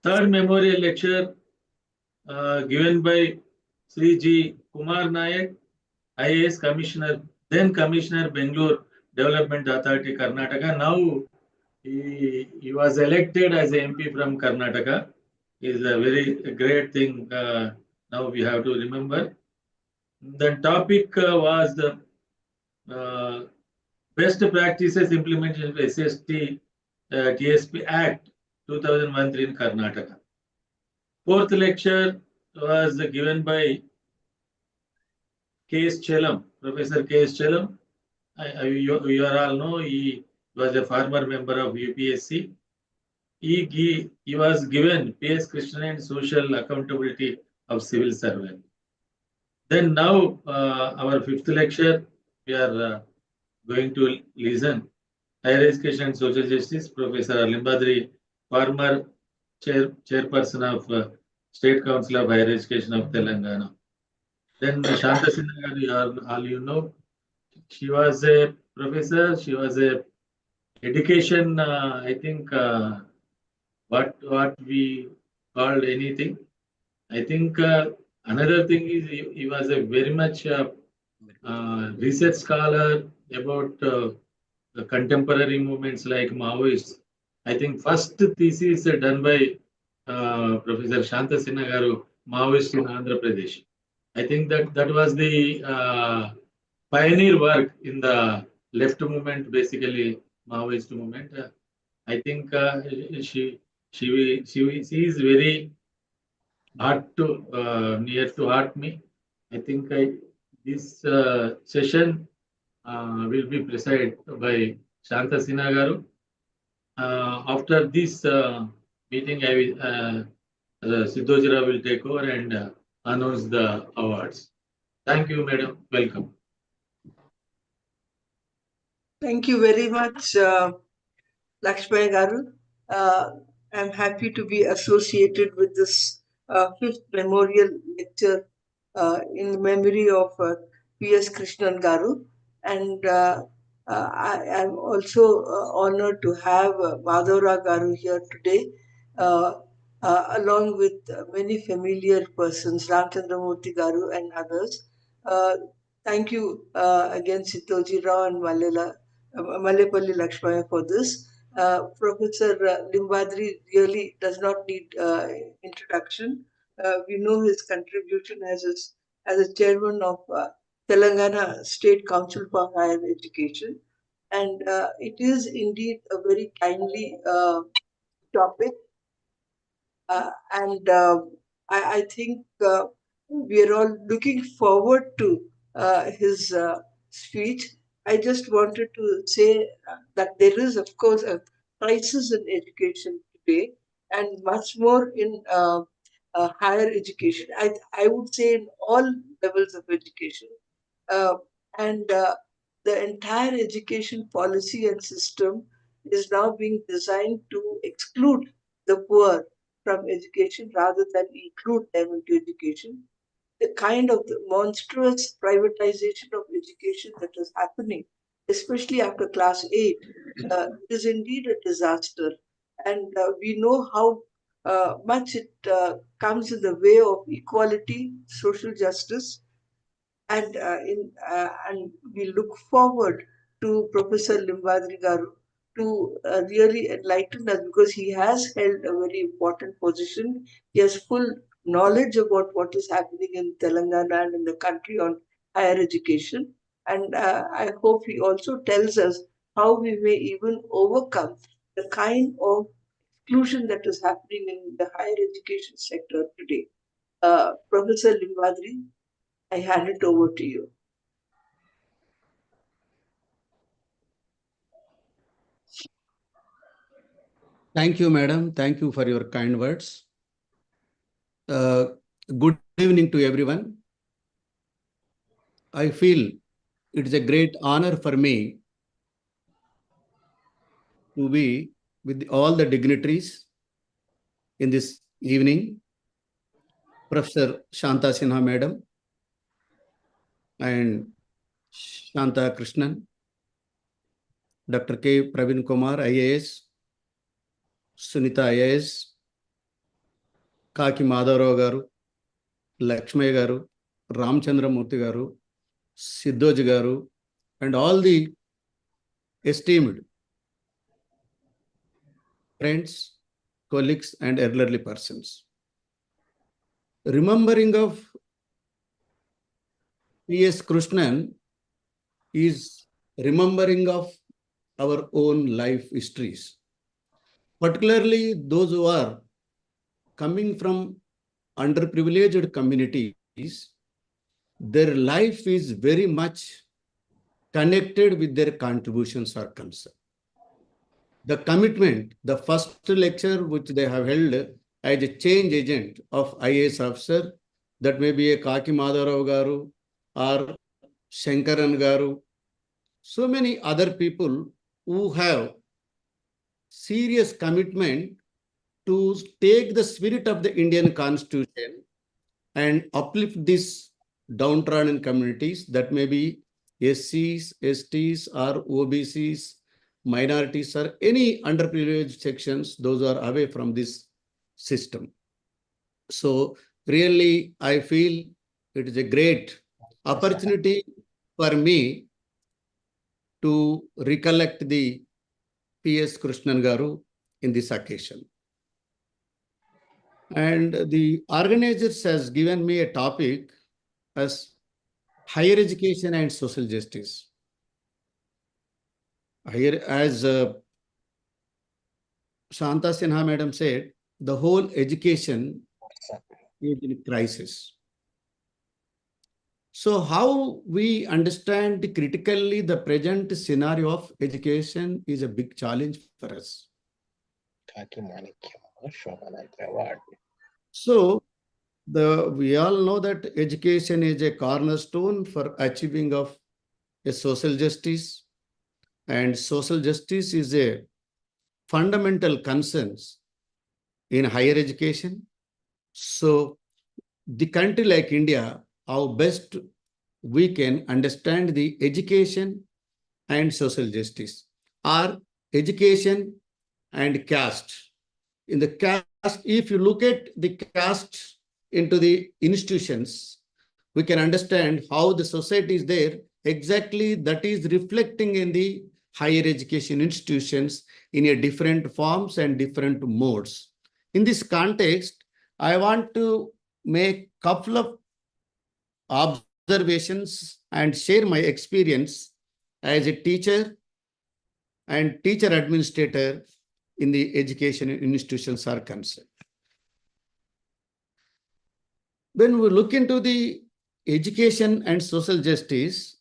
Third memorial lecture given by Sri G. Kumar Nayak, IAS Commissioner, then Commissioner, Bangalore Development Authority, Karnataka. Now he was elected as a MP from Karnataka. Is a very great thing. Now we have to remember. The topic was the best practices implementation of SST TSP Act 2001 in Karnataka. Fourth lecture was given by K.S. Chelam, Professor K.S. Chelam. You all know he was a former member of UPSC. He was given P.S. Krishnan and social accountability of civil servant. Then now our fifth lecture, we are going to listen Higher Education and Social Justice, Professor R.Limbadri, former chairperson of State Council of Higher Education of Telangana. Then Shanta Sinha, all you know, she was a professor. She was a education. I think what we called anything. I think another thing is he was a very much research scholar about the contemporary movements like Maoists. I think first thesis done by Professor Shanta Sinha garu, Maoist in Andhra Pradesh. I think that was the pioneer work in the left movement, basically Maoist movement. I think she is very near to heart me. I think this session will be presided by Shanta Sinha garu. After this meeting, I will Siddhojira will take over and announce the awards. Thank you, madam. Welcome. Thank you very much, Lakshmaya Garu. I'm happy to be associated with this fifth memorial lecture in memory of P.S. Krishnan Garu. And I am also honored to have Madhavra Garu here today, along with many familiar persons, Ramchandramurthy Garu and others. Thank you again, Sitoji Rao and Malepalli Lakshmaya for this. Professor Limbadri really does not need introduction. We know his contribution as a chairman of Telangana State Council for Higher Education. And it is indeed a very timely topic. And I think we are all looking forward to his speech. I just wanted to say that there is, of course, a crisis in education today, and much more in higher education. I would say in all levels of education. Uh, and the entire education policy and system is now being designed to exclude the poor from education rather than include them into education. The kind of the monstrous privatization of education that is happening, especially after class 8, is indeed a disaster. And we know how much it comes in the way of equality, social justice, and we look forward to Professor Limbadri Garu to really enlighten us, because he has held a very important position. He has full knowledge about what is happening in Telangana and in the country on higher education. And I hope he also tells us how we may even overcome the kind of exclusion that is happening in the higher education sector today. Professor Limbadri, I hand it over to you. Thank you, madam. Thank you for your kind words. Good evening to everyone. I feel it is a great honor for me to be with all the dignitaries in this evening. Professor Shanta Sinha madam and Shanta Krishnan, Dr. K. Praveen Kumar, IAS, Sunita IAS, కాకి మాధవరావు గారు, లక్ష్మయ్య గారు, రామచంద్రమూర్తి గారు, సిద్ధోజి గారు, and all the esteemed friends, colleagues, and elderly persons. Remembering of P.S. Krishnan is remembering of our own life histories, particularly those who are coming from underprivileged communities. Their life is very much connected with their contributions are concerned. The commitment, the first lecture which they have held as a change agent of IAS officer, that may be a Kaki Madhavrao Garu or Shankaran Garu, so many other people who have serious commitment to take the spirit of the Indian Constitution and uplift these downtrodden communities, that may be SCs, STs, or OBCs, minorities, or any underprivileged sections, those are away from this system. So really, I feel it is a great opportunity for me to recollect the P.S. Krishnan Garu in this occasion. And the organizers has given me a topic as higher education and social justice. Here, as Shanta Sinha madam said, the whole education is in crisis. So how we understand critically the present scenario of education is a big challenge for us. So we all know that education is a cornerstone for achieving of a social justice, and social justice is a fundamental concern in higher education. So the country like India, how best we can understand the education and social justice, or education and caste. In the caste, if you look at the caste into the institutions, we can understand how the society is there. Exactly that is reflecting in the higher education institutions in a different forms and different modes. In this context, I want to make a couple of observations and share my experience as a teacher and teacher administrator in the education institutions are concerned. When we look into the education and social justice,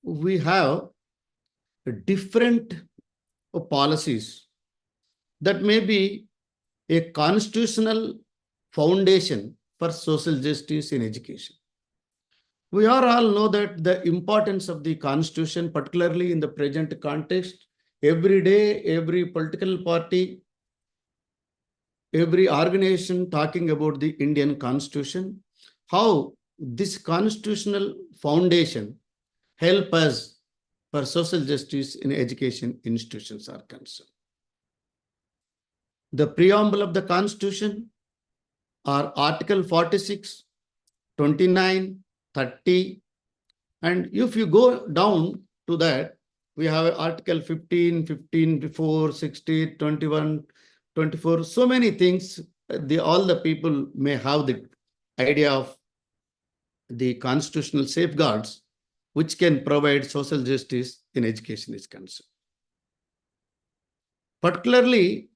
we have different policies that may be a constitutional foundation for social justice in education. We are all know that the importance of the Constitution, particularly in the present context. Every day, every political party, every organization talking about the Indian Constitution, how this constitutional foundation help us for social justice in education institutions are concerned. The preamble of the Constitution are Article 46, 29, 30, and if you go down to that, we have Article 15, 15 before 60, 21, 24, so many things. All the people may have the idea of the constitutional safeguards which can provide social justice in education is concerned. Particularly,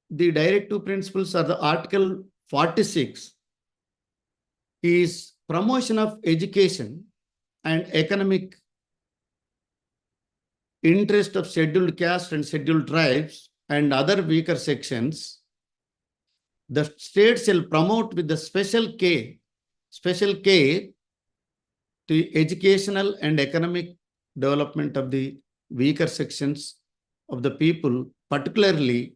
the directive principles are the Article 46 is promotion of education and economic interest of scheduled caste and scheduled tribes and other weaker sections. The state shall promote with the special care to educational and economic development of the weaker sections of the people, particularly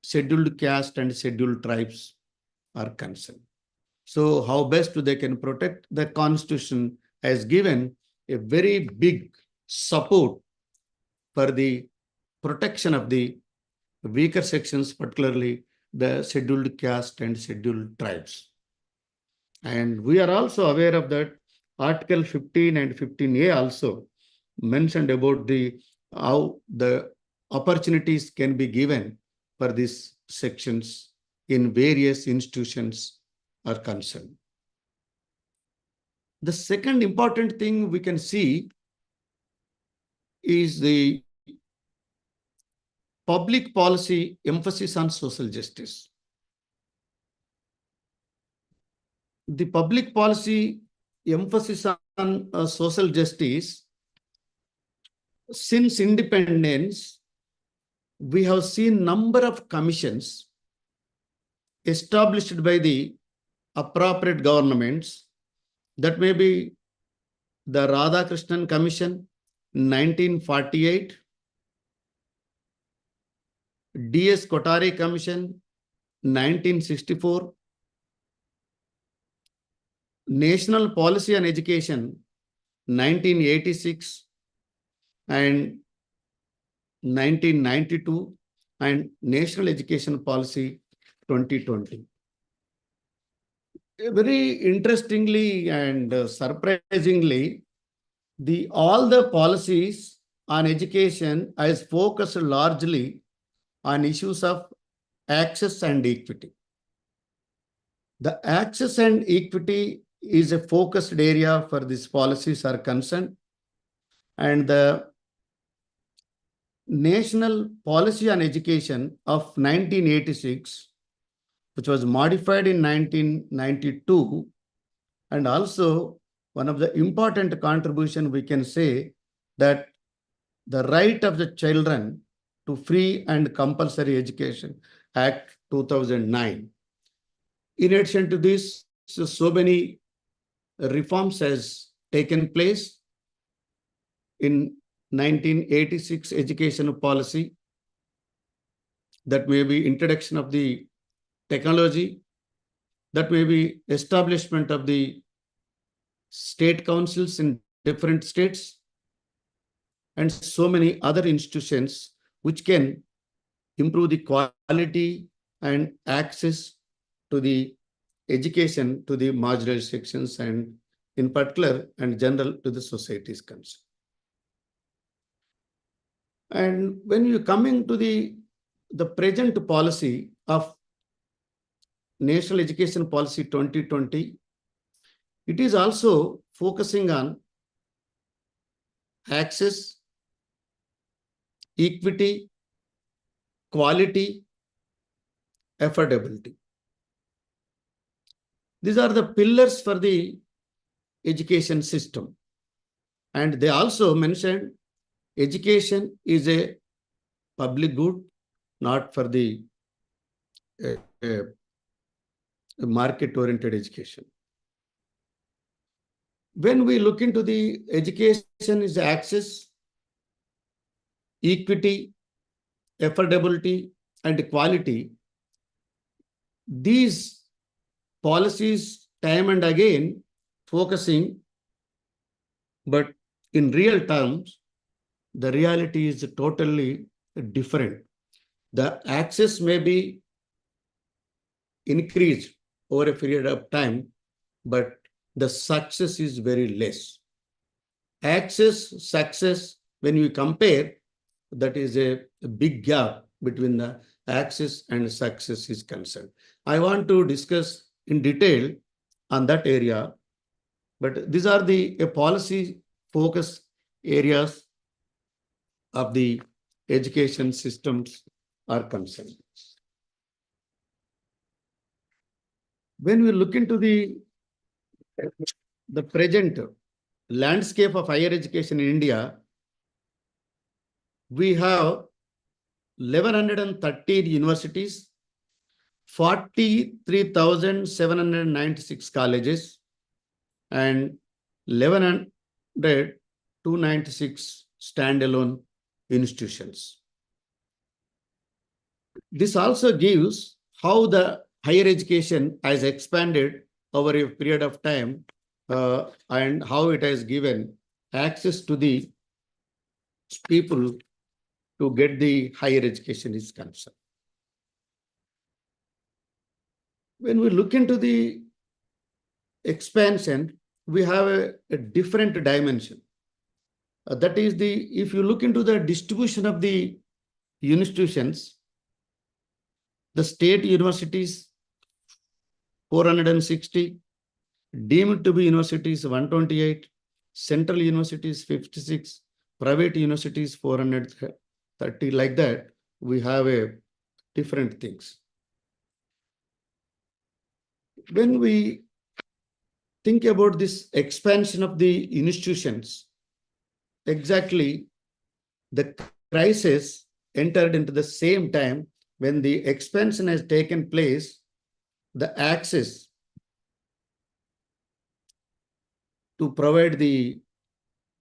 scheduled caste and scheduled tribes are concerned. So how best they can protect? The Constitution has given a very big support for the protection of the weaker sections, particularly the scheduled caste and scheduled tribes. And we are also aware of that Article 15 and 15A also mentioned about the how the opportunities can be given for these sections in various institutions are concerned. The second important thing we can see is the public policy emphasis on social justice. The public policy emphasis on social justice, since independence, we have seen number of commissions established by the appropriate governments. That may be the Krishnan Commission, 1948, D.S. Kotare Commission, 1964, National Policy on Education, 1986 and 1992, and National Education Policy 2020. Very interestingly and surprisingly, all the policies on education is focused largely on issues of access and equity. The access and equity is a focused area for these policies are concerned, and the National Policy on Education of 1986, which was modified in 1992, and also one of the important contribution we can say that the right of the children to free and compulsory education, Act 2009. In addition to this, so many reforms has taken place in 1986 education policy. That may be introduction of the technology, that may be establishment of the state councils in different states, and so many other institutions which can improve the quality and access to the education to the marginalized sections, and in particular and general to the society's concerned. And when you coming to the present policy of National Education Policy 2020, it is also focusing on access, equity, quality, affordability. These are the pillars for the education system. And they also mentioned education is a public good, not for the market-oriented education. When we look into the education is access, equity, affordability, and quality, these policies time and again focusing, but in real terms, the reality is totally different. The access may be increased over a period of time, but the success is very less. Access, success, when we compare, that is a big gap between the access and success is concerned. I want to discuss in detail on that area, but these are the policy focus areas of the education systems are concerned. When we look into the present landscape of higher education in India, we have 1,113 universities, 43,796 colleges, and 1,196 standalone institutions. This also gives how the higher education has expanded over a period of time and how it has given access to the people to get the higher education is concerned. When we look into the expansion, we have a different dimension. That is if you look into the distribution of the institutions, the state universities 460, deemed to be universities 128, central universities 56, private universities 430. Like that, we have a different things. When we think about this expansion of the institutions, exactly the crisis entered into the same time when the expansion has taken place, the access to provide the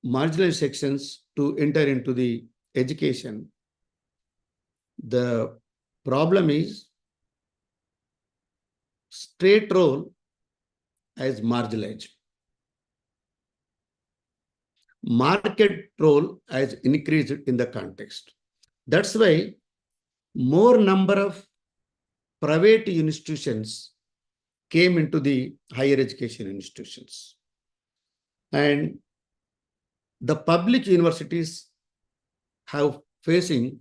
marginalized sections to enter into the education. The problem is state role as marginalized. Market role has increased in the context. That's why more number of private institutions came into the higher education institutions. And the public universities have facing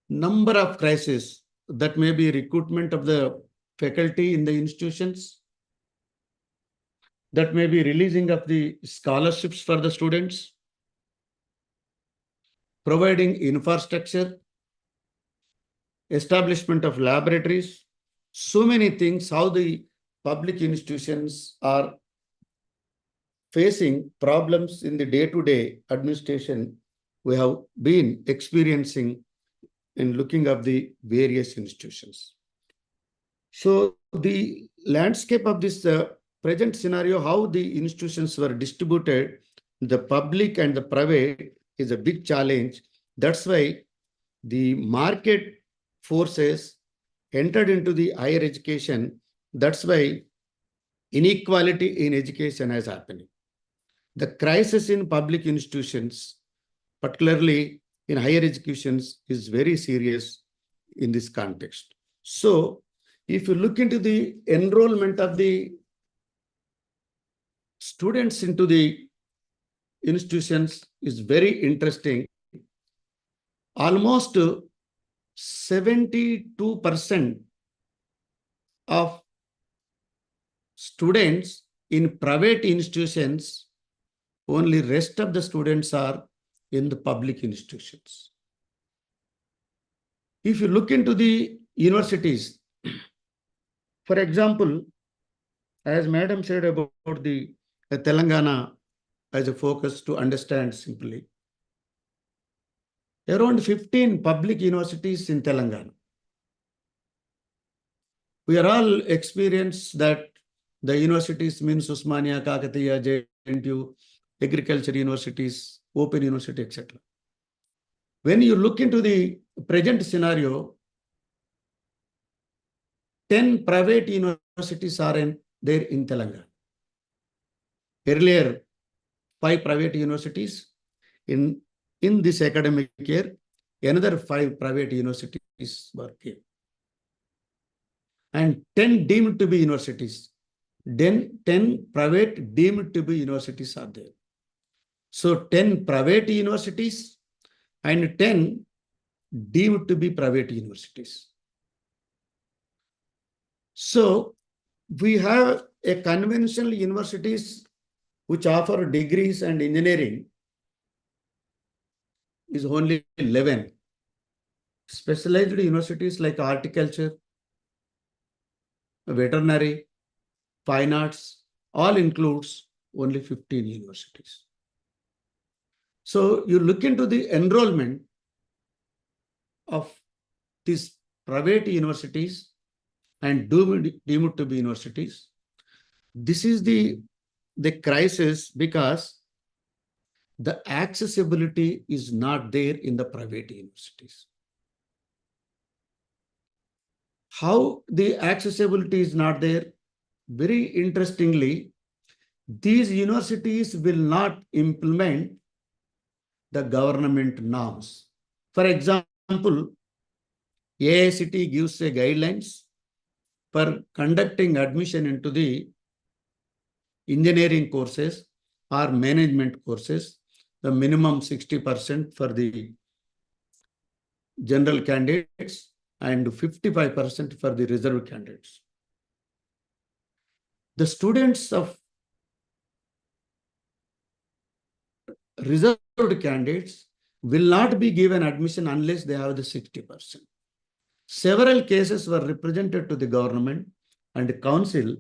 number of crises, that may be recruitment of the faculty in the institutions, that may be releasing of the scholarships for the students, providing infrastructure, establishment of laboratories, so many things, how the public institutions are facing problems in the day-to-day administration. We have been experiencing in looking at the various institutions. So the landscape of this present scenario, how the institutions were distributed, the public and the private, is a big challenge. That's why the market forces entered into the higher education. That's why inequality in education is happening. The crisis in public institutions, particularly in higher educations, is very serious in this context. So if you look into the enrollment of the students into the institutions, is very interesting. Almost 72% of students in private institutions, only rest of the students are in the public institutions. If you look into the universities, for example, as Madam said about the Telangana as a focus to understand simply, around 15 public universities in Telangana. We are all experienced that the universities means Usmania, Kakatiya, JNTU, agriculture universities, open university, etc. When you look into the present scenario, 10 private universities are there in Telangana. Earlier, 5 private universities. In this academic year, another 5 private universities were here. And 10 deemed to be universities. Then 10 private deemed to be universities are there. So 10 private universities and 10 deemed to be private universities. So we have a conventional universities which offer degrees and engineering is only 11. Specialized universities like horticulture, veterinary, fine arts, all includes only 15 universities. So you look into the enrollment of these private universities and deemed to be universities. This is the crisis because the accessibility is not there in the private universities. How the accessibility is not there? Very interestingly, these universities will not implement the government norms. For example, AICT gives a guidelines for conducting admission into the engineering courses or management courses, the minimum 60% for the general candidates and 55% for the reserve candidates. The students of reserved candidates will not be given admission unless they have the 60%. Several cases were represented to the government and council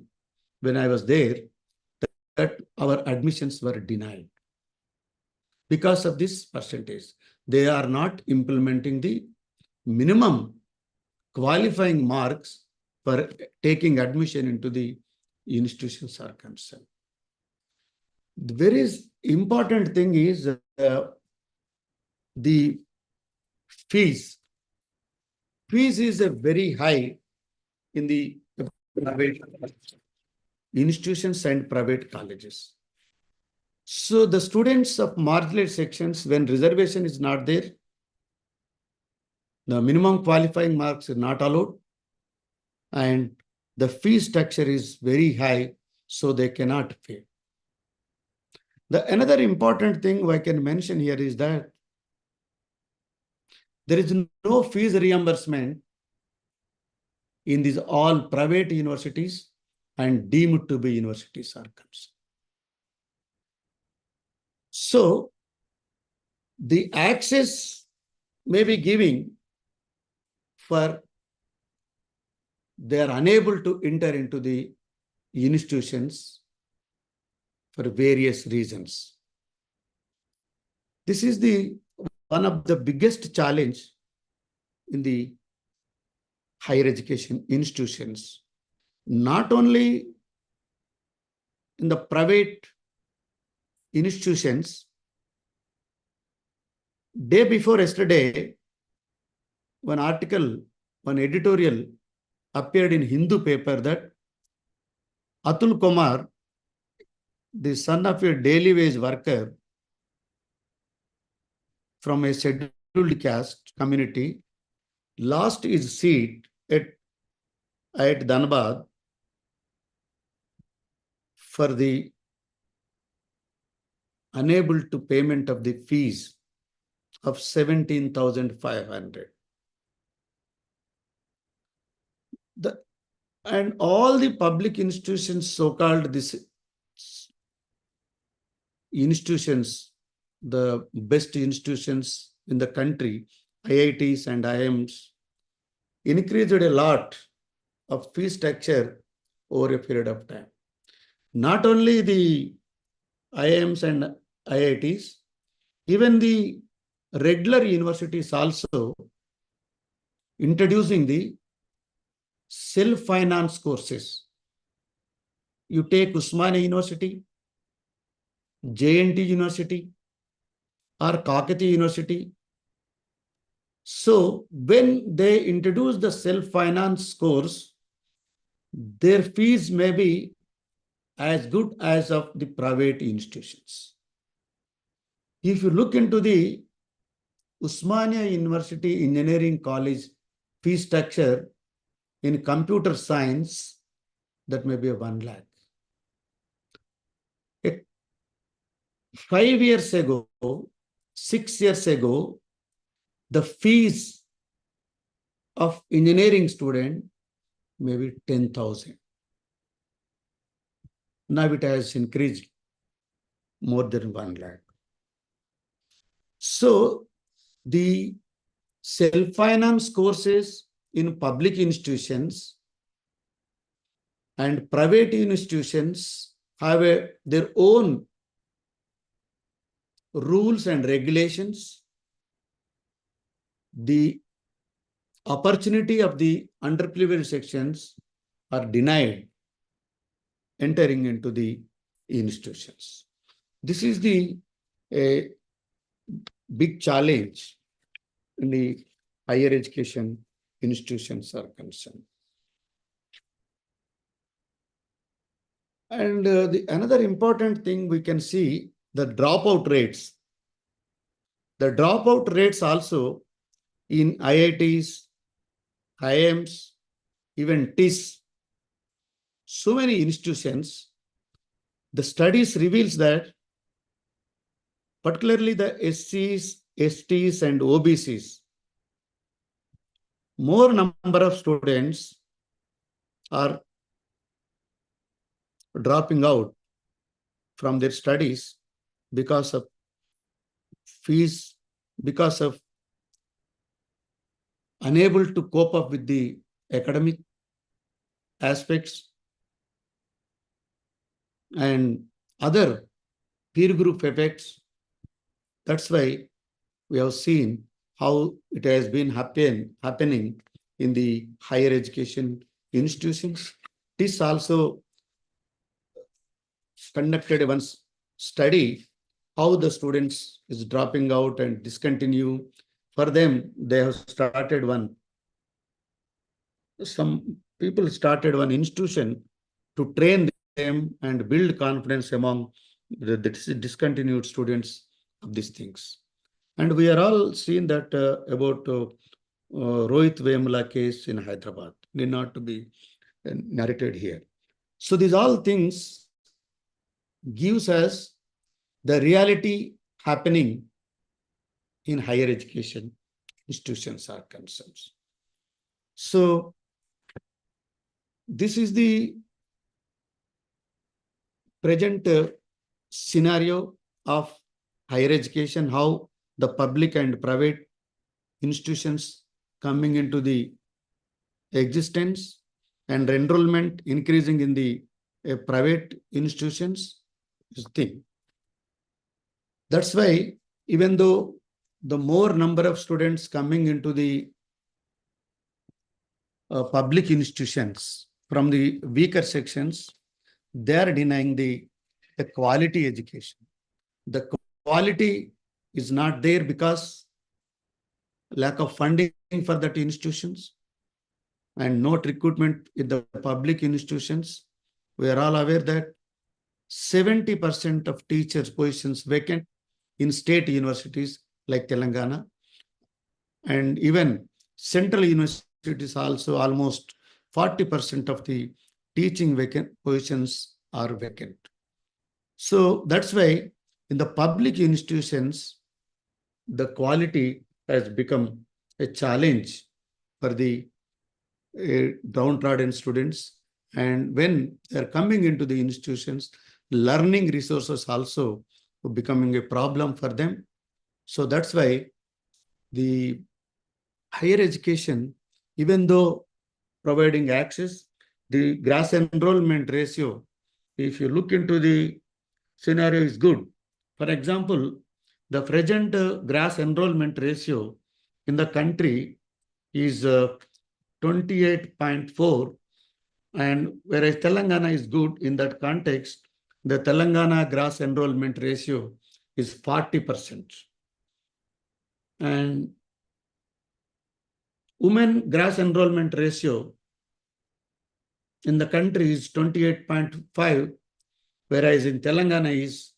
when I was there that our admissions were denied because of this percentage. They are not implementing the minimum qualifying marks for taking admission into the institutions are concerned. The very important thing is the fees. Fees is a very high in the private institutions and private colleges. So the students of marginalized sections, when reservation is not there, the minimum qualifying marks are not allowed, and the fee structure is very high, so they cannot pay. Another important thing I can mention here is that there is no fees reimbursement in these all private universities and deemed to be universities are concerned. So the access may be giving for they are unable to enter into the institutions for various reasons. This is one of the biggest challenge in the higher education institutions, not only in the private institutions. Day before yesterday, one editorial appeared in Hindu paper that Atul Kumar, the son of a daily wage worker from a scheduled caste community, lost his seat at Dhanbad for the unable to payment of the fees of 17,500. And all the public institutions, so-called this institutions, the best institutions in the country, IITs and IIMs, increased a lot of fee structure over a period of time. Not only the IIMs and IITs, even the regular universities also introducing the self-finance courses. You take Usmania University, JNT University, or Kakati University. So when they introduce the self-finance course, their fees may be as good as of the private institutions. If you look into the Usmania University Engineering College fee structure in computer science, that may be 1 lakh. 5 years ago, 6 years ago, the fees of engineering student may be 10,000. Now it has increased more than 1 lakh. So the self-finance courses in public institutions and private institutions have their own rules and regulations. The opportunity of the underprivileged sections are denied entering into the institutions. This is a big challenge in the higher education institutions are concerned. And another important thing we can see, the dropout rates. The dropout rates also in IITs, IIMs, even TSCHE, so many institutions, the studies reveals that particularly the SCs, STs and OBCs, more number of students are dropping out from their studies because of fees, because of unable to cope up with the academic aspects and other peer group effects. That's why we have seen how it has been happening in the higher education institutions. This also conducted one study how the students is dropping out and discontinue. For them, they have started some people started one institution to train them and build confidence among the discontinued students of these things. And we are all seeing that about Rohit Vemula case in Hyderabad, need not to be narrated here. So these all things gives us the reality happening in higher education institutions are concerned. So this is the present scenario of higher education, how the public and private institutions coming into the existence and enrollment increasing in the private institutions is the thing. That's why even though the more number of students coming into the public institutions from the weaker sections, they are denying the quality education. The quality is not there because lack of funding for that institutions and not recruitment in the public institutions. We are all aware that 70% of teachers' positions vacant in state universities like Telangana, and even central universities also almost 40% of the teaching vacant positions are vacant. So that's why in the public institutions, the quality has become a challenge for the downtrodden students. And when they're coming into the institutions, learning resources also becoming a problem for them. So that's why the higher education, even though providing access, the gross enrollment ratio, if you look into the scenario, is good. For example, the present gross enrollment ratio in the country is 28.4, and whereas Telangana is good in that context, the Telangana gross enrollment ratio is 40%. And women gross enrollment ratio in the country is 28.5, whereas in Telangana is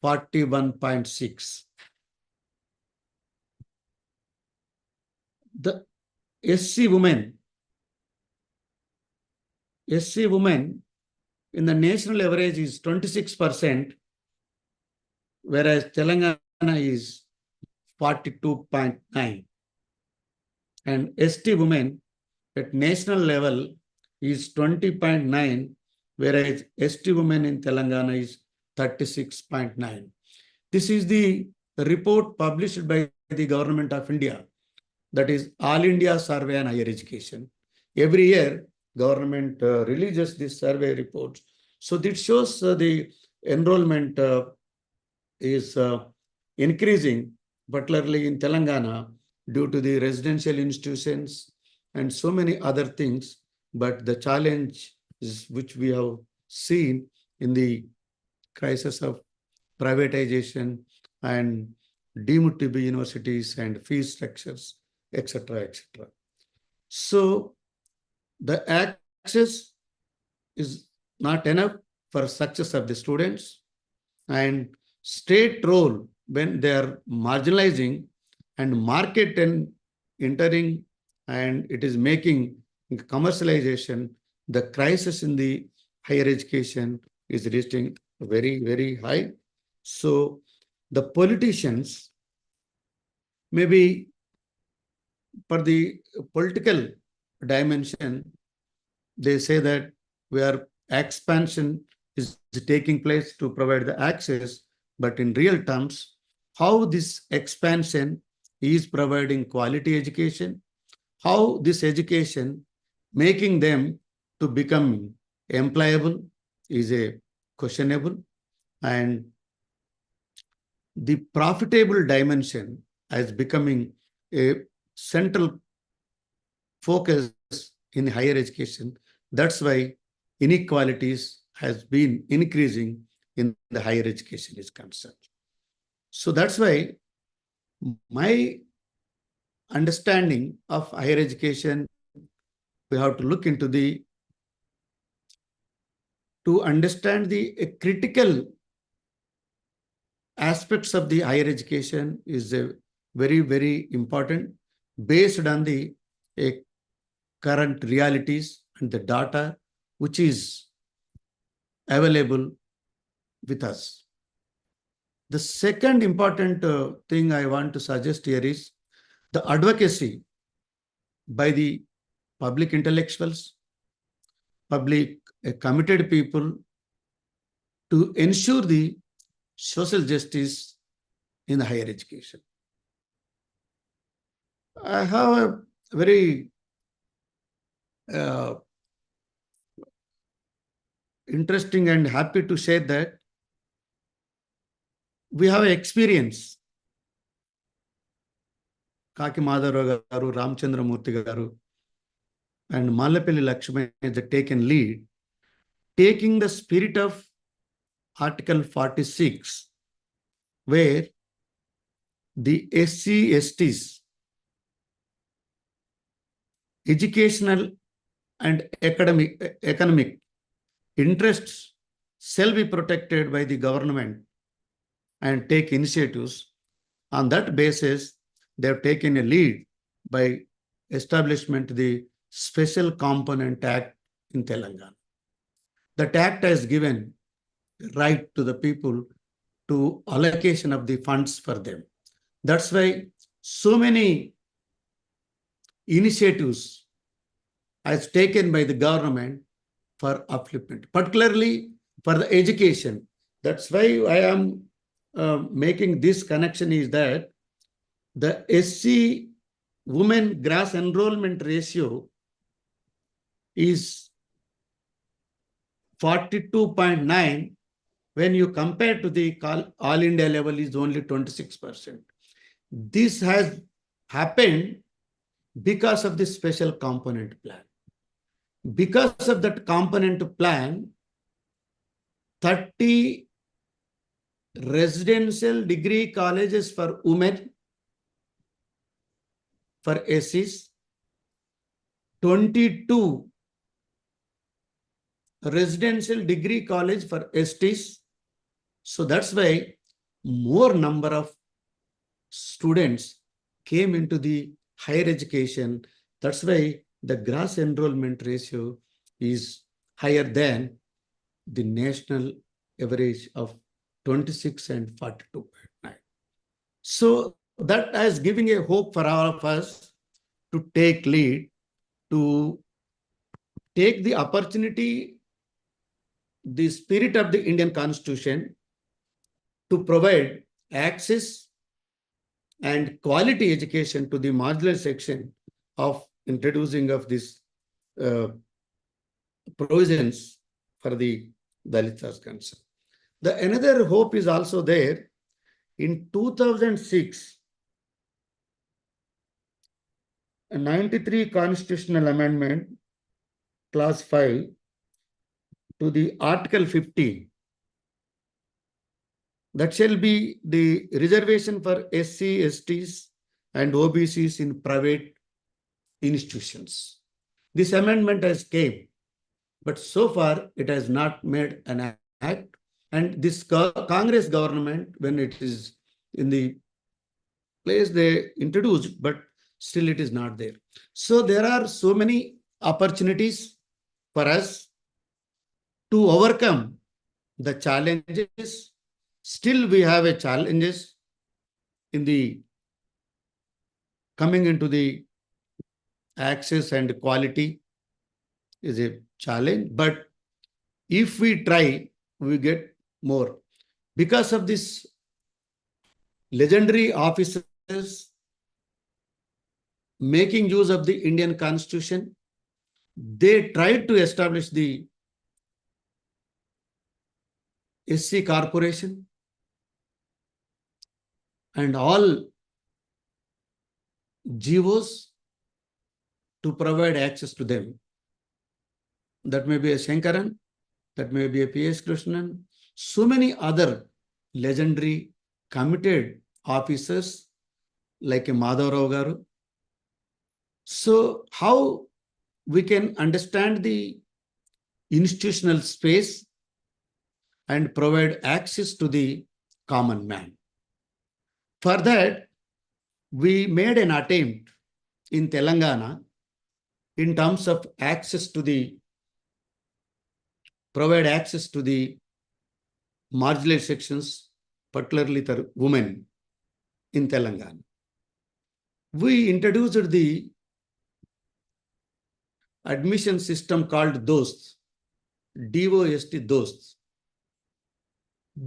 41.6. The SC women in the national average is 26%, whereas Telangana is 42.9. And ST women at national level is 20.9, whereas ST women in Telangana is 36.9. This is the report published by the Government of India, that is All India Survey on Higher Education. Every year, government releases this survey report. So this shows the enrollment is increasing, particularly in Telangana, due to the residential institutions and so many other things. But the challenge is, which we have seen in the crisis of privatization and deemed to be universities and fee structures, etc., etc. So the access is not enough for success of the students, and state role when they are marginalizing and market and entering, and it is making commercialization, the crisis in the higher education is reaching very, very high. So the politicians, maybe for the political dimension, they say that where expansion is taking place to provide the access, but in real terms, how this expansion is providing quality education, how this education making them to become employable is a questionable, and the profitable dimension as becoming a central focus in higher education. That's why inequalities has been increasing in the higher education is concerned. So that's why my understanding of higher education, we have to look into to understand the critical aspects of the higher education is very, very important based on the current realities and the data which is available with us. The second important thing I want to suggest here is the advocacy by the public intellectuals, public committed people to ensure the social justice in the higher education. I have a very interesting and happy to share that we have experience. Kaki Madhava garu, Ramchandra Murthy garu, and Malapalli Lakshmi has taken lead, taking the spirit of Article 46, where the SC/STs educational and economic interests shall be protected by the government and take initiatives. On that basis, they have taken a lead by establishment the Special Component Act in Telangana. That act has given right to the people to allocation of the funds for them. That's why so many initiatives as taken by the government for upliftment, particularly for the education. That's why I am making this connection is that the SC women gross enrollment ratio is 42.9 when you compare to the all India level is only 26%. This has happened because of the special component plan. Because of that component plan, 30 residential degree colleges for women, for SCs, 22 residential degree college for STs. So that's why more number of students came into the higher education. That's why the gross enrollment ratio is higher than the national average of 26 and 42.9. So that is giving a hope for all of us to take lead, to take the opportunity, the spirit of the Indian Constitution to provide access and quality education to the modular section of introducing of this provisions for the Dalits as concerned. The another hope is also there. In 2006, a 93 constitutional amendment, clause 5, to the Article 15, that shall be the reservation for SC, STs and OBCs in private institutions. This amendment has came, but so far it has not made an act. And this Congress government, when it is in the place they introduced, but still it is not there. So there are so many opportunities for us to overcome the challenges. Still, we have a challenges in the coming into the access and quality is a challenge. But if we try, we get more. Because of this, legendary officers making use of the Indian Constitution, they tried to establish the SC corporation and all GOs to provide access to them. That may be a Shankaran, that may be a P.S. Krishnan, so many other legendary committed officers like a Madhavrao Garu. So how we can understand the institutional space and provide access to the common man? For that, we made an attempt in Telangana in terms of access to the provide access to the marginalized sections, particularly the women in Telangana. We introduced the admission system called DOST, D-O-S-T, DOST.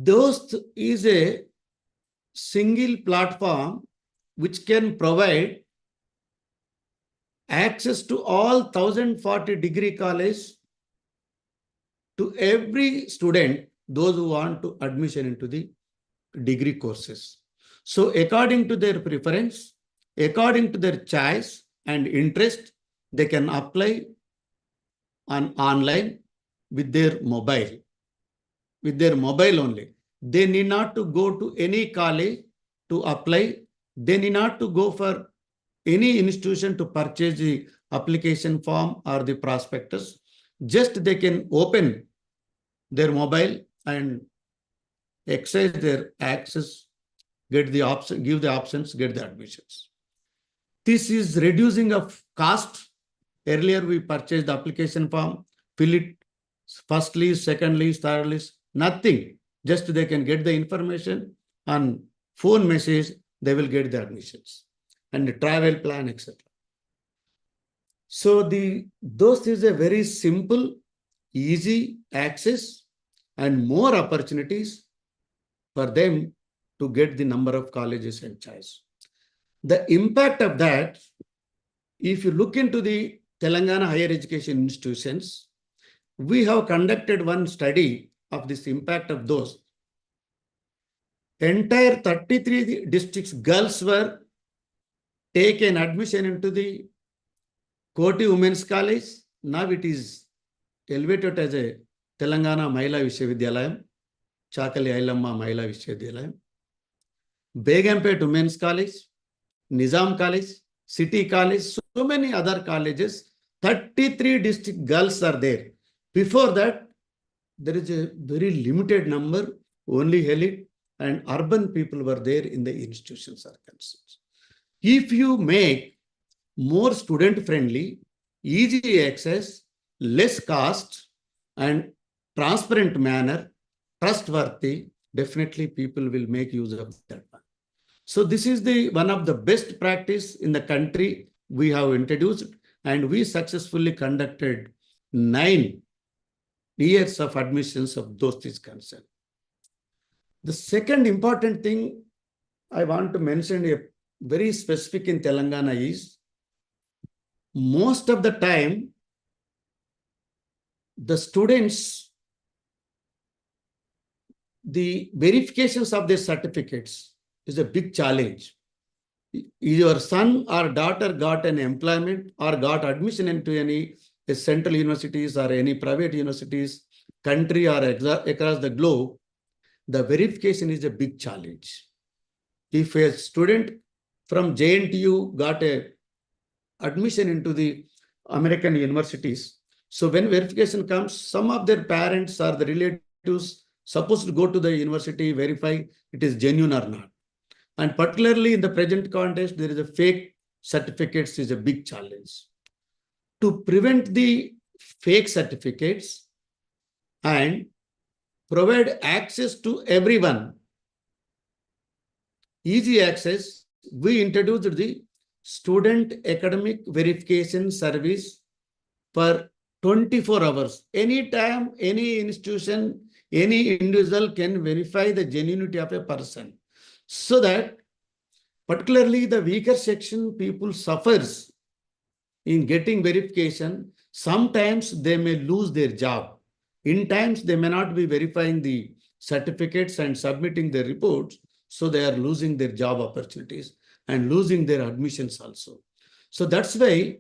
DOST is a single platform which can provide access to all 1040 degree college to every student, those who want to admission into the degree courses. So according to their preference, according to their choice and interest, they can apply on online with their mobile. With their mobile only. They need not to go to any college to apply. They need not to go for any institution to purchase the application form or the prospectus. Just they can open their mobile and exercise their access, get the option, give the options, get the admissions. This is reducing of cost. Earlier we purchased the application form, fill it first list, second list, third list, nothing. Just they can get the information on phone message, they will get the admissions and the travel plan, etc. So those is a very simple, easy access and more opportunities for them to get the number of colleges and choice. The impact of that, if you look into the Telangana higher education institutions, we have conducted one study of this impact of those. Entire 33 districts girls were taken admission into the Koti Women's College. Now it is elevated as a Telangana Mahila Vishwavidyalayam, Chakali Ailamma Mahila Vishwavidyalayam, Begumpet Women's College, Nizam College, City College, so many other colleges. 33 district girls are there. Before that, there is a very limited number, only elite and urban people were there in the institutions are concerned. If you make more student-friendly, easy access, less cost, and transparent manner, trustworthy, definitely people will make use of that one. So this is one of the best practice in the country we have introduced, and we successfully conducted 9 years of admissions of those is concerned. The second important thing I want to mention, a very specific in Telangana, is most of the time the students, the verifications of their certificates is a big challenge. Your son or daughter got an employment or got admission into any central universities or any private universities, country or across the globe, the verification is a big challenge. If a student from JNTU got a admission into the American universities, so when verification comes, some of their parents or the relatives supposed to go to the university, verify it is genuine or not. And particularly in the present context, there is a fake certificates is a big challenge. To prevent the fake certificates, and provide access to everyone. Easy access, we introduced the student academic verification service for 24 hours. Anytime, any institution, any individual can verify the genuinity of a person. So that particularly the weaker section people suffers in getting verification. Sometimes they may lose their job. In times, they may not be verifying the certificates and submitting their reports. So they are losing their job opportunities and losing their admissions also. So that's why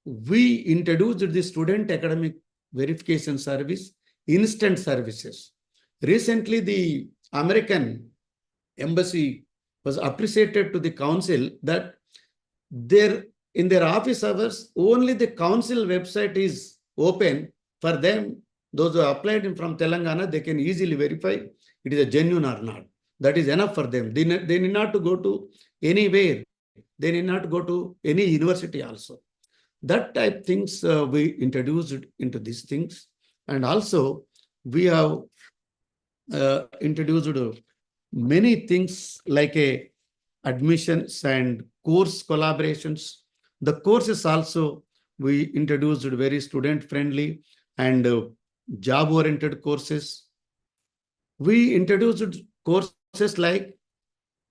we introduced the student academic verification service, instant services. Recently, the American embassy was appreciated to the council that in their office hours, only the council website is open for them. Those who applied from Telangana, they can easily verify it is a genuine or not. That is enough for them. They need not to go to anywhere. They need not go to any university also. That type things we introduced into these things. And also we have introduced many things like a admissions and course collaborations. The courses also we introduced very student friendly and job oriented courses. We introduced courses like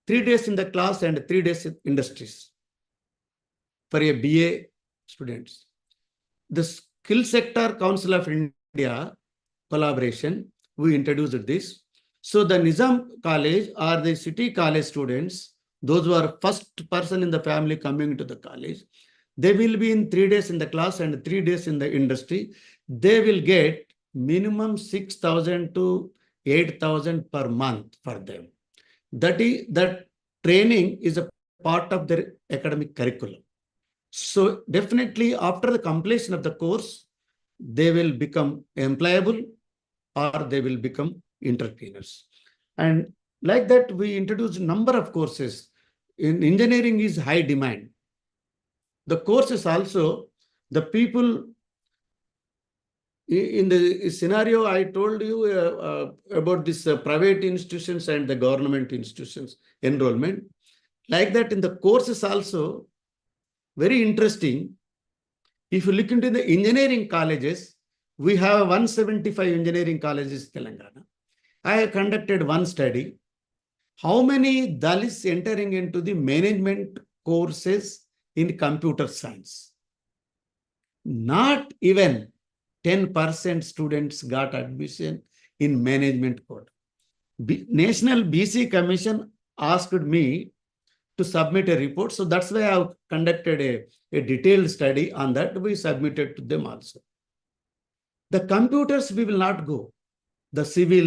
3 days in the class and 3 days in industries for a BA students. The Skill Sector Council of India collaboration, we introduced this. So the Nizam College or the city college students, those who are first person in the family coming to the college, they will be in 3 days in the class and 3 days in the industry. They will get minimum 6,000 to 8,000 per month for them. That training is a part of their academic curriculum. So definitely after the completion of the course, they will become employable or they will become entrepreneurs. And like that, we introduced a number of courses. In engineering is high demand. The courses also, the people in the scenario I told you about this private institutions and the government institutions enrollment. Like that in the courses also, very interesting. If you look into the engineering colleges, we have 175 engineering colleges in Telangana. I have conducted one study. How many Dalits entering into the management courses in computer science? Not even 10% students got admission in management course. National BC Commission asked me to submit a report. So that's why I've conducted a detailed study on that. We submitted to them also. The computers, we will not go. The civil,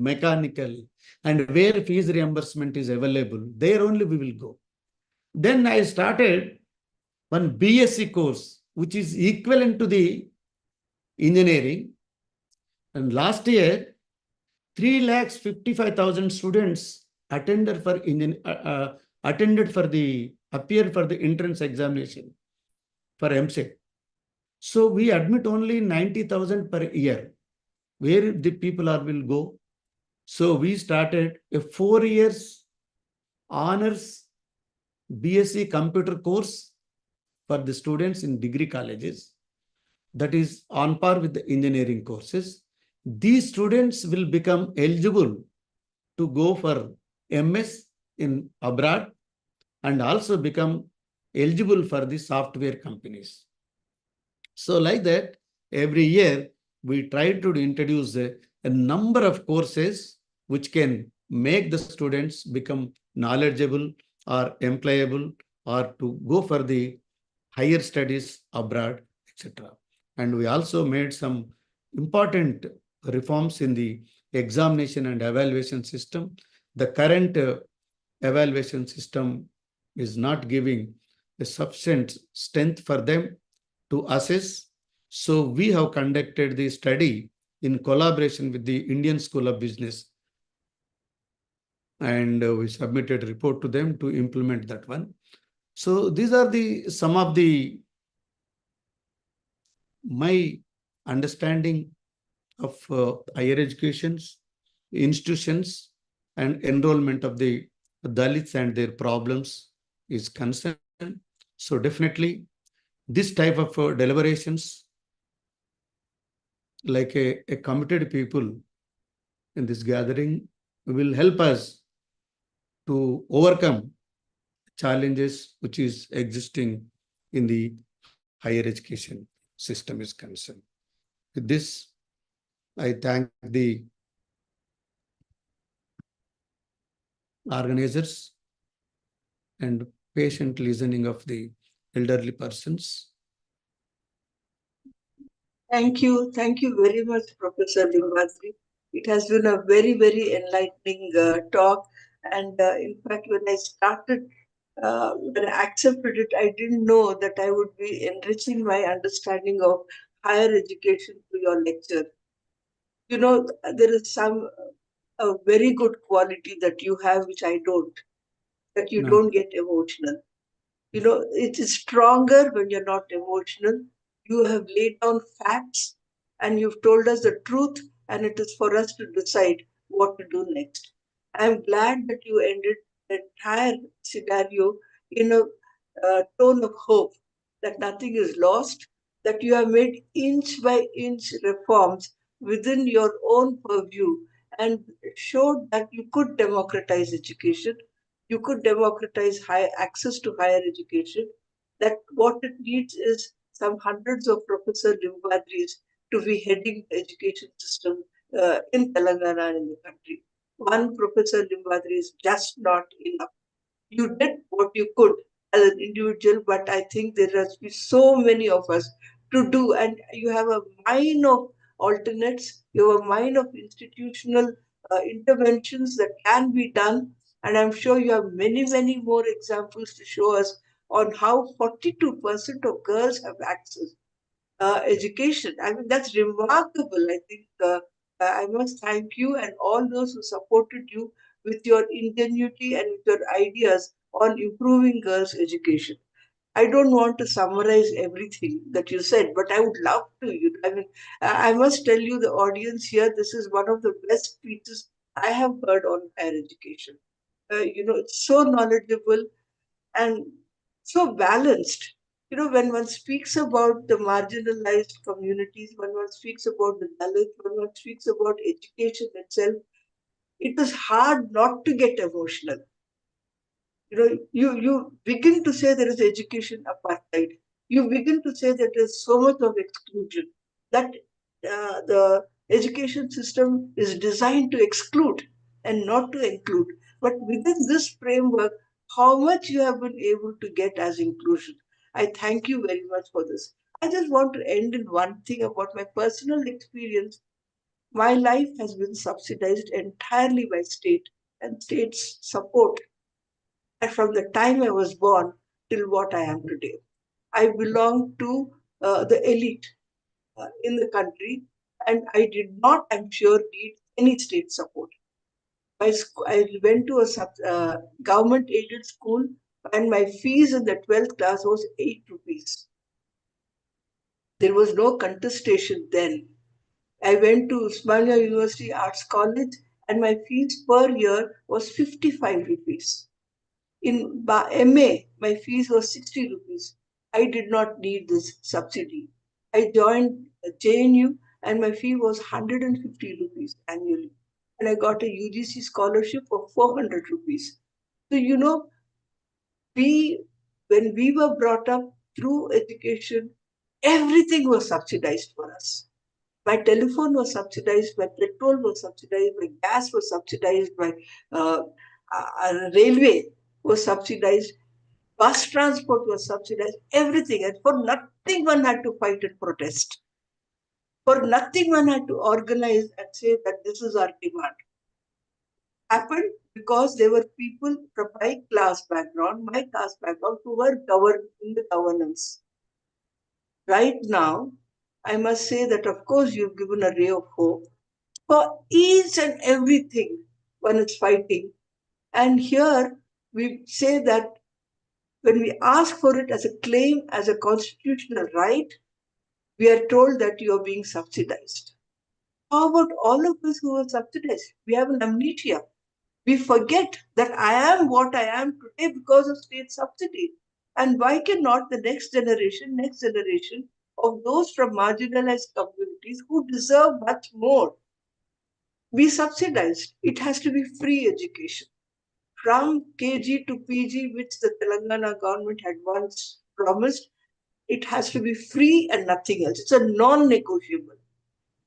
mechanical, and where fees reimbursement is available, there only we will go. Then I started one BSc course, which is equivalent to the engineering. And last year, 3,55,000 students attended for appeared for the entrance examination for MSET. So we admit only 90,000 per year. Where the people will go? So we started a 4 years honors BSc computer course for the students in degree colleges. That is on par with the engineering courses. These students will become eligible to go for MS in abroad and also become eligible for the software companies. So like that, every year we try to introduce a number of courses which can make the students become knowledgeable or employable or to go for the higher studies abroad, etc. And we also made some important reforms in the examination and evaluation system. The current evaluation system is not giving a sufficient strength for them to assess. So we have conducted the study in collaboration with the Indian School of Business. And we submitted a report to them to implement that one. So these are some of the my understanding of higher educations, institutions, and enrollment of the Dalits and their problems is concerned. So definitely this type of deliberations, like a committed people in this gathering, will help us to overcome challenges which is existing in the higher education system is concerned. With this, I thank the organizers and patient listening of the elderly persons. Thank you. Thank you very much, Professor Limbadri. It has been a very, very enlightening talk. And in fact, when I accepted it, I didn't know that I would be enriching my understanding of higher education through your lecture. You know, there is a very good quality that you have, which I don't, that you No. don't get emotional. You know, it is stronger when you're not emotional. You have laid down facts and you've told us the truth, and it is for us to decide what to do next. I'm glad that you ended the entire scenario in a tone of hope that nothing is lost, that you have made inch by inch reforms within your own purview and showed that you could democratize education, you could democratize high access to higher education, that what it needs is some hundreds of Professor Limbadris to be heading the education system in Telangana and in the country. One Professor Limbadri is just not enough. You did what you could as an individual, but I think there has been so many of us to do, and you have a mine of alternates, you have a mine of institutional interventions that can be done, and I'm sure you have many, many more examples to show us on how 42% of girls have access education. I mean, that's remarkable. I think I must thank you and all those who supported you with your ingenuity and with your ideas on improving girls' education. I don't want to summarize everything that you said, but I would love to. I mean, I must tell you, the audience here, this is one of the best speeches I have heard on higher education. It's so knowledgeable and so balanced. You know, when one speaks about the marginalized communities, when one speaks about the Dalit, when one speaks about education itself, it is hard not to get emotional. You begin to say there is education apartheid. You begin to say that there's so much of exclusion, that the education system is designed to exclude and not to include. But within this framework, how much you have been able to get as inclusion. I thank you very much for this. I just want to end in one thing about my personal experience. My life has been subsidized entirely by state and state's support, and from the time I was born till what I am today. I belong to the elite in the country, and I did not, I'm sure, need any state support. I went to a government aided school, and my fees in the 12th class was 8 rupees. There was no contestation then. I went to Usmania University Arts College, and my fees per year was 55 rupees. In MA, my fees was 60 rupees. I did not need this subsidy. I joined JNU and my fee was 150 rupees annually. And I got a UGC scholarship of 400 rupees. So, we, when we were brought up through education, everything was subsidized for us. My telephone was subsidized, my petrol was subsidized, my gas was subsidized, my railway was subsidized, bus transport was subsidized, everything. And for nothing one had to fight and protest. For nothing one had to organize and say that this is our demand. Happened because there were people from my class background, who were governed in the governance. Right now, I must say that of course you've given a ray of hope. For each and everything one is fighting. And here we say that when we ask for it as a claim, as a constitutional right, we are told that you are being subsidized. How about all of us who are subsidized? We have an amnesia. We forget that I am what I am today because of state subsidy. And why cannot the next generation of those from marginalized communities who deserve much more be subsidized? It has to be free education. From KG to PG, which the Telangana government had once promised, it has to be free and nothing else. It's a non negotiable.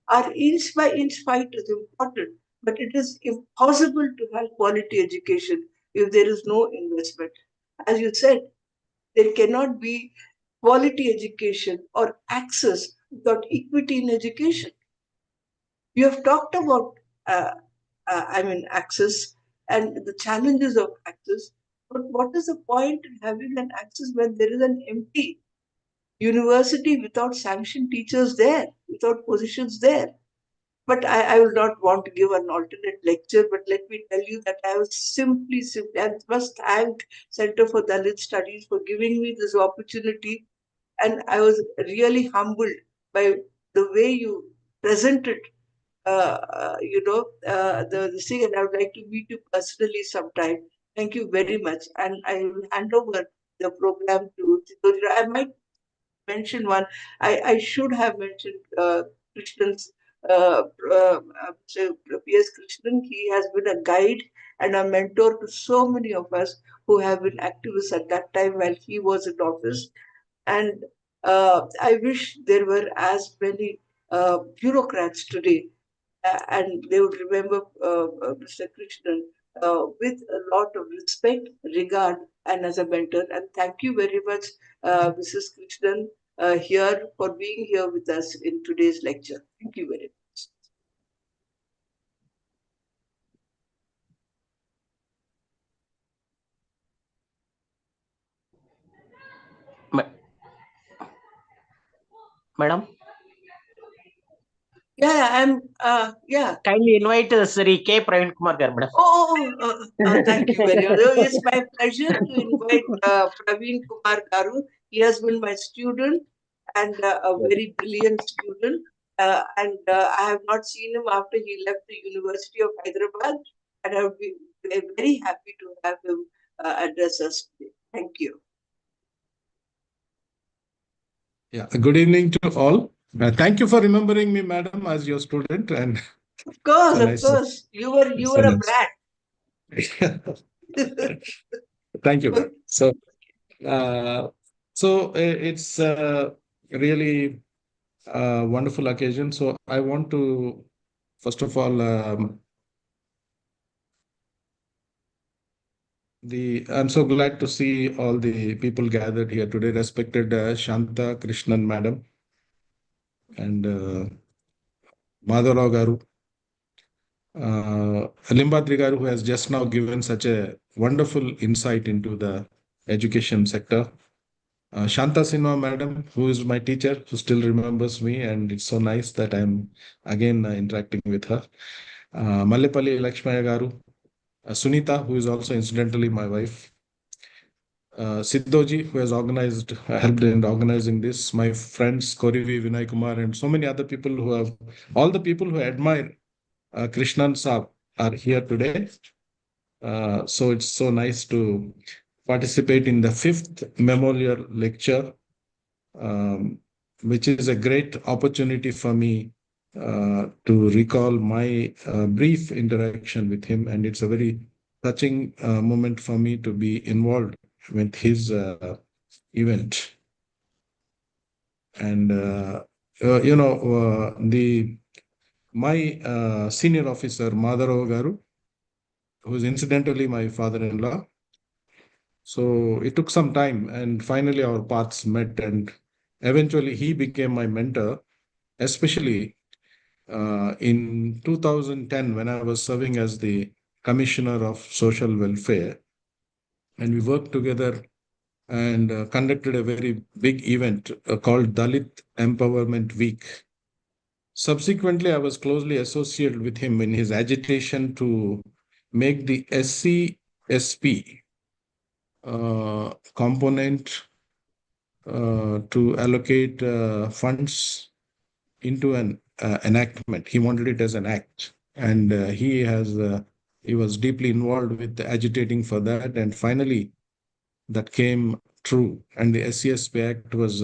Our inch by inch fight is important, but it is impossible to have quality education if there is no investment. As you said, there cannot be quality education or access without equity in education. You have talked about, access and the challenges of access, but what is the point in having an access when there is an empty university without sanctioned teachers there, without positions there? But I will not want to give an alternate lecture, but let me tell you that I was simply, I must thank Center for Dalit Studies for giving me this opportunity. And I was really humbled by the way you presented, the thing. And I would like to meet you personally sometime. Thank you very much. And I will hand over the program to Sidodira. I might mention one. I should have mentioned Krishnan's P.S. Krishnan. He has been a guide and a mentor to so many of us who have been activists at that time while he was in office. And I wish there were as many bureaucrats today, and they would remember Mr. Krishnan with a lot of respect, regard, and as a mentor. And thank you very much, Mrs. Krishnan, here for being here with us in today's lecture. Thank you very much. Madam, Yeah, yeah. kindly invite Sri K. Praveen Kumar garu, madam. Thank you very much. It's my pleasure to invite Praveen Kumar Garu. He has been my student and a very brilliant student. I have not seen him after he left the University of Hyderabad, and I would be very happy to have him address us today. Thank you. Yeah, good evening to all. Thank you for remembering me, madam, as your student. And Of course, so of nice. course. You were a brat. Thank you, ma'am. So it's really a wonderful occasion. So I want to, first of all, I'm so glad to see all the people gathered here today, respected Shanta Krishnan, madam, and Madhavrao garu. R.Limbadri garu, who has just now given such a wonderful insight into the education sector. Shanta Sinha madam, who is my teacher, who still remembers me, and it's so nice that I'm again interacting with her. Mallepalli Lakshmaya garu, Sunita, who is also incidentally my wife. Siddhoji, who has helped in organizing this, my friends Korivi, Vinay Kumar, and so many other people all the people who admire Krishnan Saab are here today. So it's so nice to participate in the 5th memorial lecture, which is a great opportunity for me to recall my brief interaction with him. And it's a very touching moment for me to be involved with his event. And, my senior officer, Madhavrao garu, who is incidentally my father-in-law. So it took some time, and finally our paths met, and eventually he became my mentor, especially in 2010 when I was serving as the Commissioner of Social Welfare. And we worked together and conducted a very big event called Dalit Empowerment Week. Subsequently, I was closely associated with him in his agitation to make the SC-SP component to allocate funds into an enactment. He wanted it as an act, and he was deeply involved with agitating for that, and finally that came true. And the SCSP Act was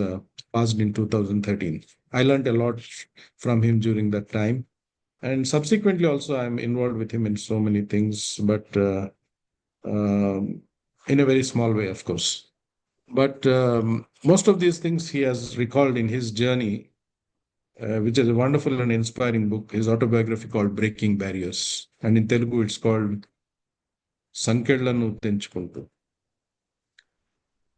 passed in 2013. I learned a lot from him during that time, and subsequently also I'm involved with him in so many things, but in a very small way, of course. But most of these things he has recalled in his journey, which is a wonderful and inspiring book, his autobiography called Breaking Barriers. And in Telugu, it's called Sankedlanu Tenchukuntu.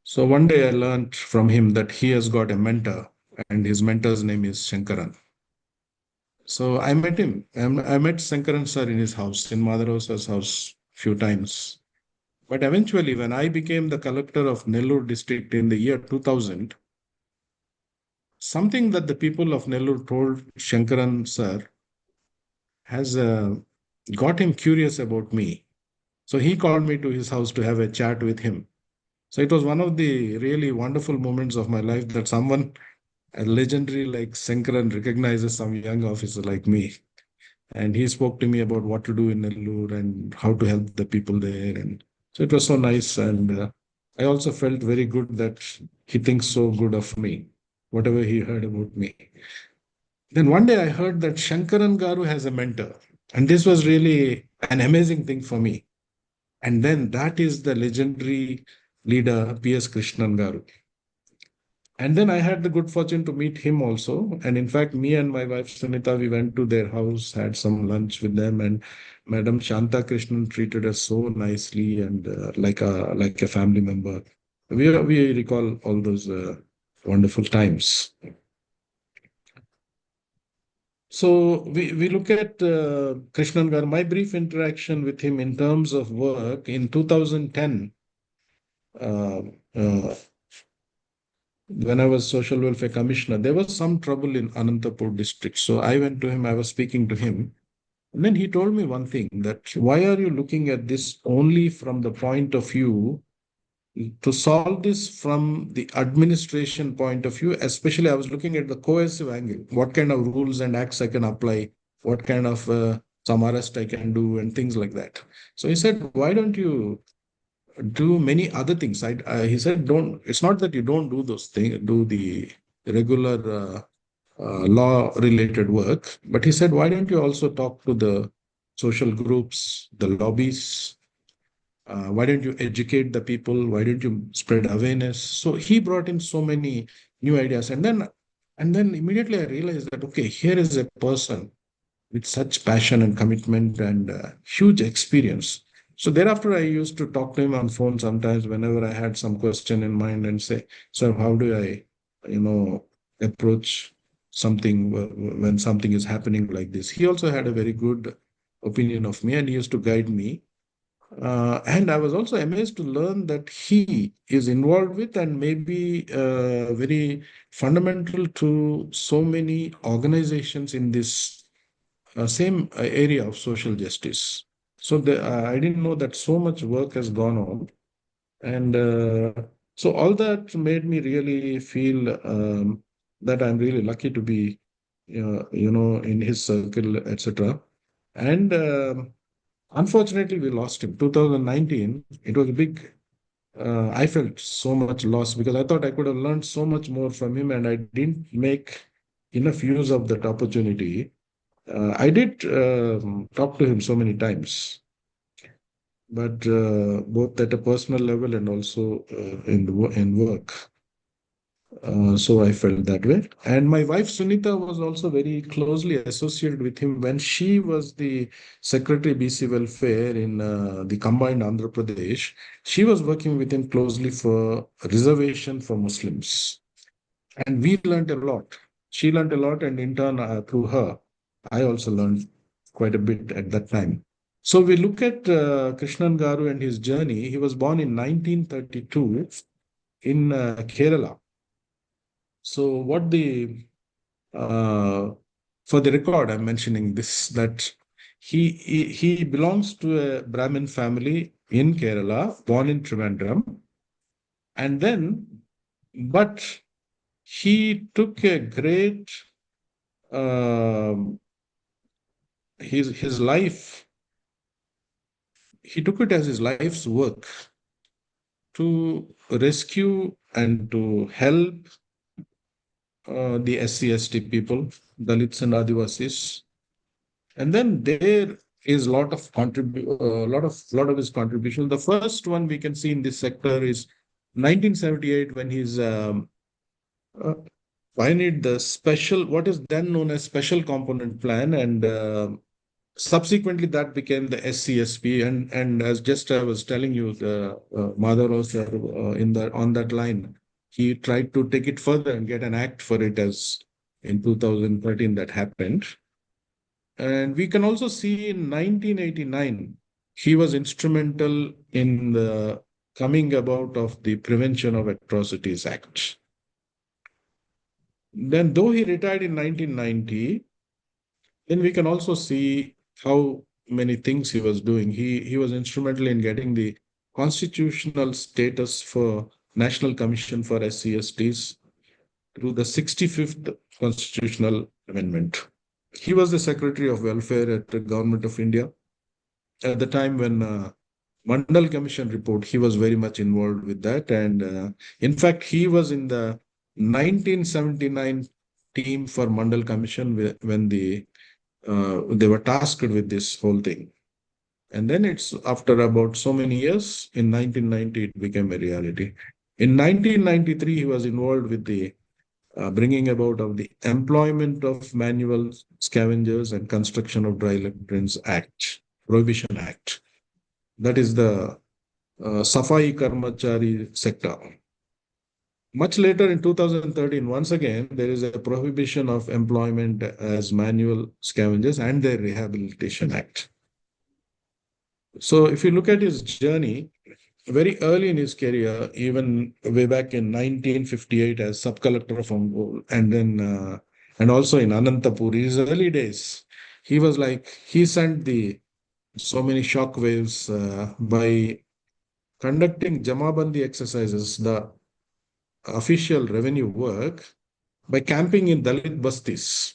So one day I learned from him that he has got a mentor, and his mentor's name is Shankaran. So I met him. I met Shankaran sir in his house, in Madharosa's house, few times. But eventually, when I became the collector of Nellore district in the year 2000, something that the people of Nellore told Shankaran sir has got him curious about me. So he called me to his house to have a chat with him. So it was one of the really wonderful moments of my life that someone as legendary like Shankaran recognizes some young officer like me. And he spoke to me about what to do in Nellore and how to help the people there. And so it was so nice. And I also felt very good that he thinks so good of me, whatever he heard about me. Then one day I heard that Shankaran Garu has a mentor. And this was really an amazing thing for me. And then that is the legendary leader, P.S. Krishnan Garu. And then I had the good fortune to meet him also. And in fact, me and my wife Sunita, we went to their house, had some lunch with them, and Madam Shanta Krishnan treated us so nicely and like a family member. We recall all those wonderful times. So we look at Krishnan Garu. My brief interaction with him in terms of work in 2010. When I was Social Welfare Commissioner, there was some trouble in Anantapur district. So I went to him, I was speaking to him. And then he told me one thing, that why are you looking at this only from the point of view to solve this from the administration point of view? Especially I was looking at the coercive angle. What kind of rules and acts I can apply? What kind of some arrest I can do and things like that. So he said, why don't you do many other things? He said, don't. It's not that you don't do those things, do the regular law-related work, but he said, why don't you also talk to the social groups, the lobbies? Why don't you educate the people? Why don't you spread awareness? So he brought in so many new ideas, and then immediately I realized that okay, here is a person with such passion and commitment and huge experience. So thereafter, I used to talk to him on phone sometimes whenever I had some question in mind and say, "Sir, how do I, approach something when something is happening like this?" He also had a very good opinion of me, and he used to guide me. And I was also amazed to learn that he is involved with and maybe very fundamental to so many organizations in this same area of social justice. So I didn't know that so much work has gone on. And so all that made me really feel that I'm really lucky to be, in his circle, etc. And unfortunately, we lost him. 2019, it was a big, I felt so much loss because I thought I could have learned so much more from him and I didn't make enough use of that opportunity. I did talk to him so many times, but both at a personal level and also in work. So I felt that way. And my wife Sunita was also very closely associated with him when she was the Secretary BC Welfare in the combined Andhra Pradesh. She was working with him closely for reservation for Muslims. And we learned a lot. She learned a lot, and in turn, through her, I also learned quite a bit at that time. So we look at Krishnan Garu and his journey. He was born in 1932 in Kerala. So for the record, I'm mentioning this, that he belongs to a Brahmin family in Kerala, born in Trivandrum, and then, but he took a great his life, he took it as his life's work to rescue and to help the SC/ST people, Dalits and Adivasis. And then there is a lot of lot of his contributions. The first one we can see in this sector is 1978, when he's uh, pioneered the special, what is then known as special component plan, and subsequently that became the SCSP. And as just I was telling you, the Madhav sir, in the on that line, he tried to take it further and get an act for it, as in 2013 that happened. And we can also see in 1989, he was instrumental in the coming about of the Prevention of Atrocities Act. Then, though he retired in 1990, then we can also see how many things he was doing. He was instrumental in getting the constitutional status for National Commission for SC/STs through the 65th Constitutional Amendment. He was the Secretary of Welfare at the Government of India. At the time when Mandal Commission report, he was very much involved with that. And in fact, he was in the 1979 team for Mandal Commission when they were tasked with this whole thing. And then it's after about so many years, in 1990, it became a reality. In 1993, he was involved with the bringing about of the Employment of Manual Scavengers and Construction of Dry Latrines Act, Prohibition Act. That is the Safai Karmachari sector. Much later in 2013, once again, there is a prohibition of employment as manual scavengers and the Rehabilitation Act. So if you look at his journey, very early in his career, even way back in 1958 as sub-collector of Ongole, and then and also in Anantapur, his early days, he sent so many shock waves by conducting Jamabandi exercises, the official revenue work, by camping in Dalit bastis.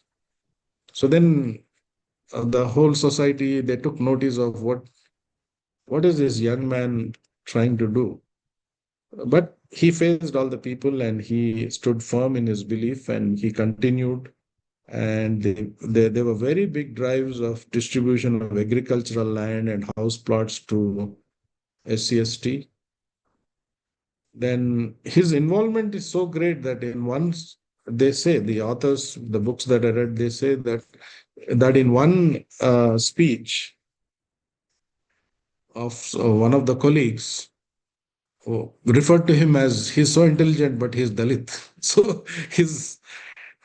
So then the whole society, they took notice of what is this young man trying to do. But he faced all the people and he stood firm in his belief and he continued. And there were very big drives of distribution of agricultural land and house plots to SC/ST. Then his involvement is so great that they say, the authors, the books that I read, they say that in one speech of one of the colleagues, referred to him as, he's so intelligent, but he's Dalit. So his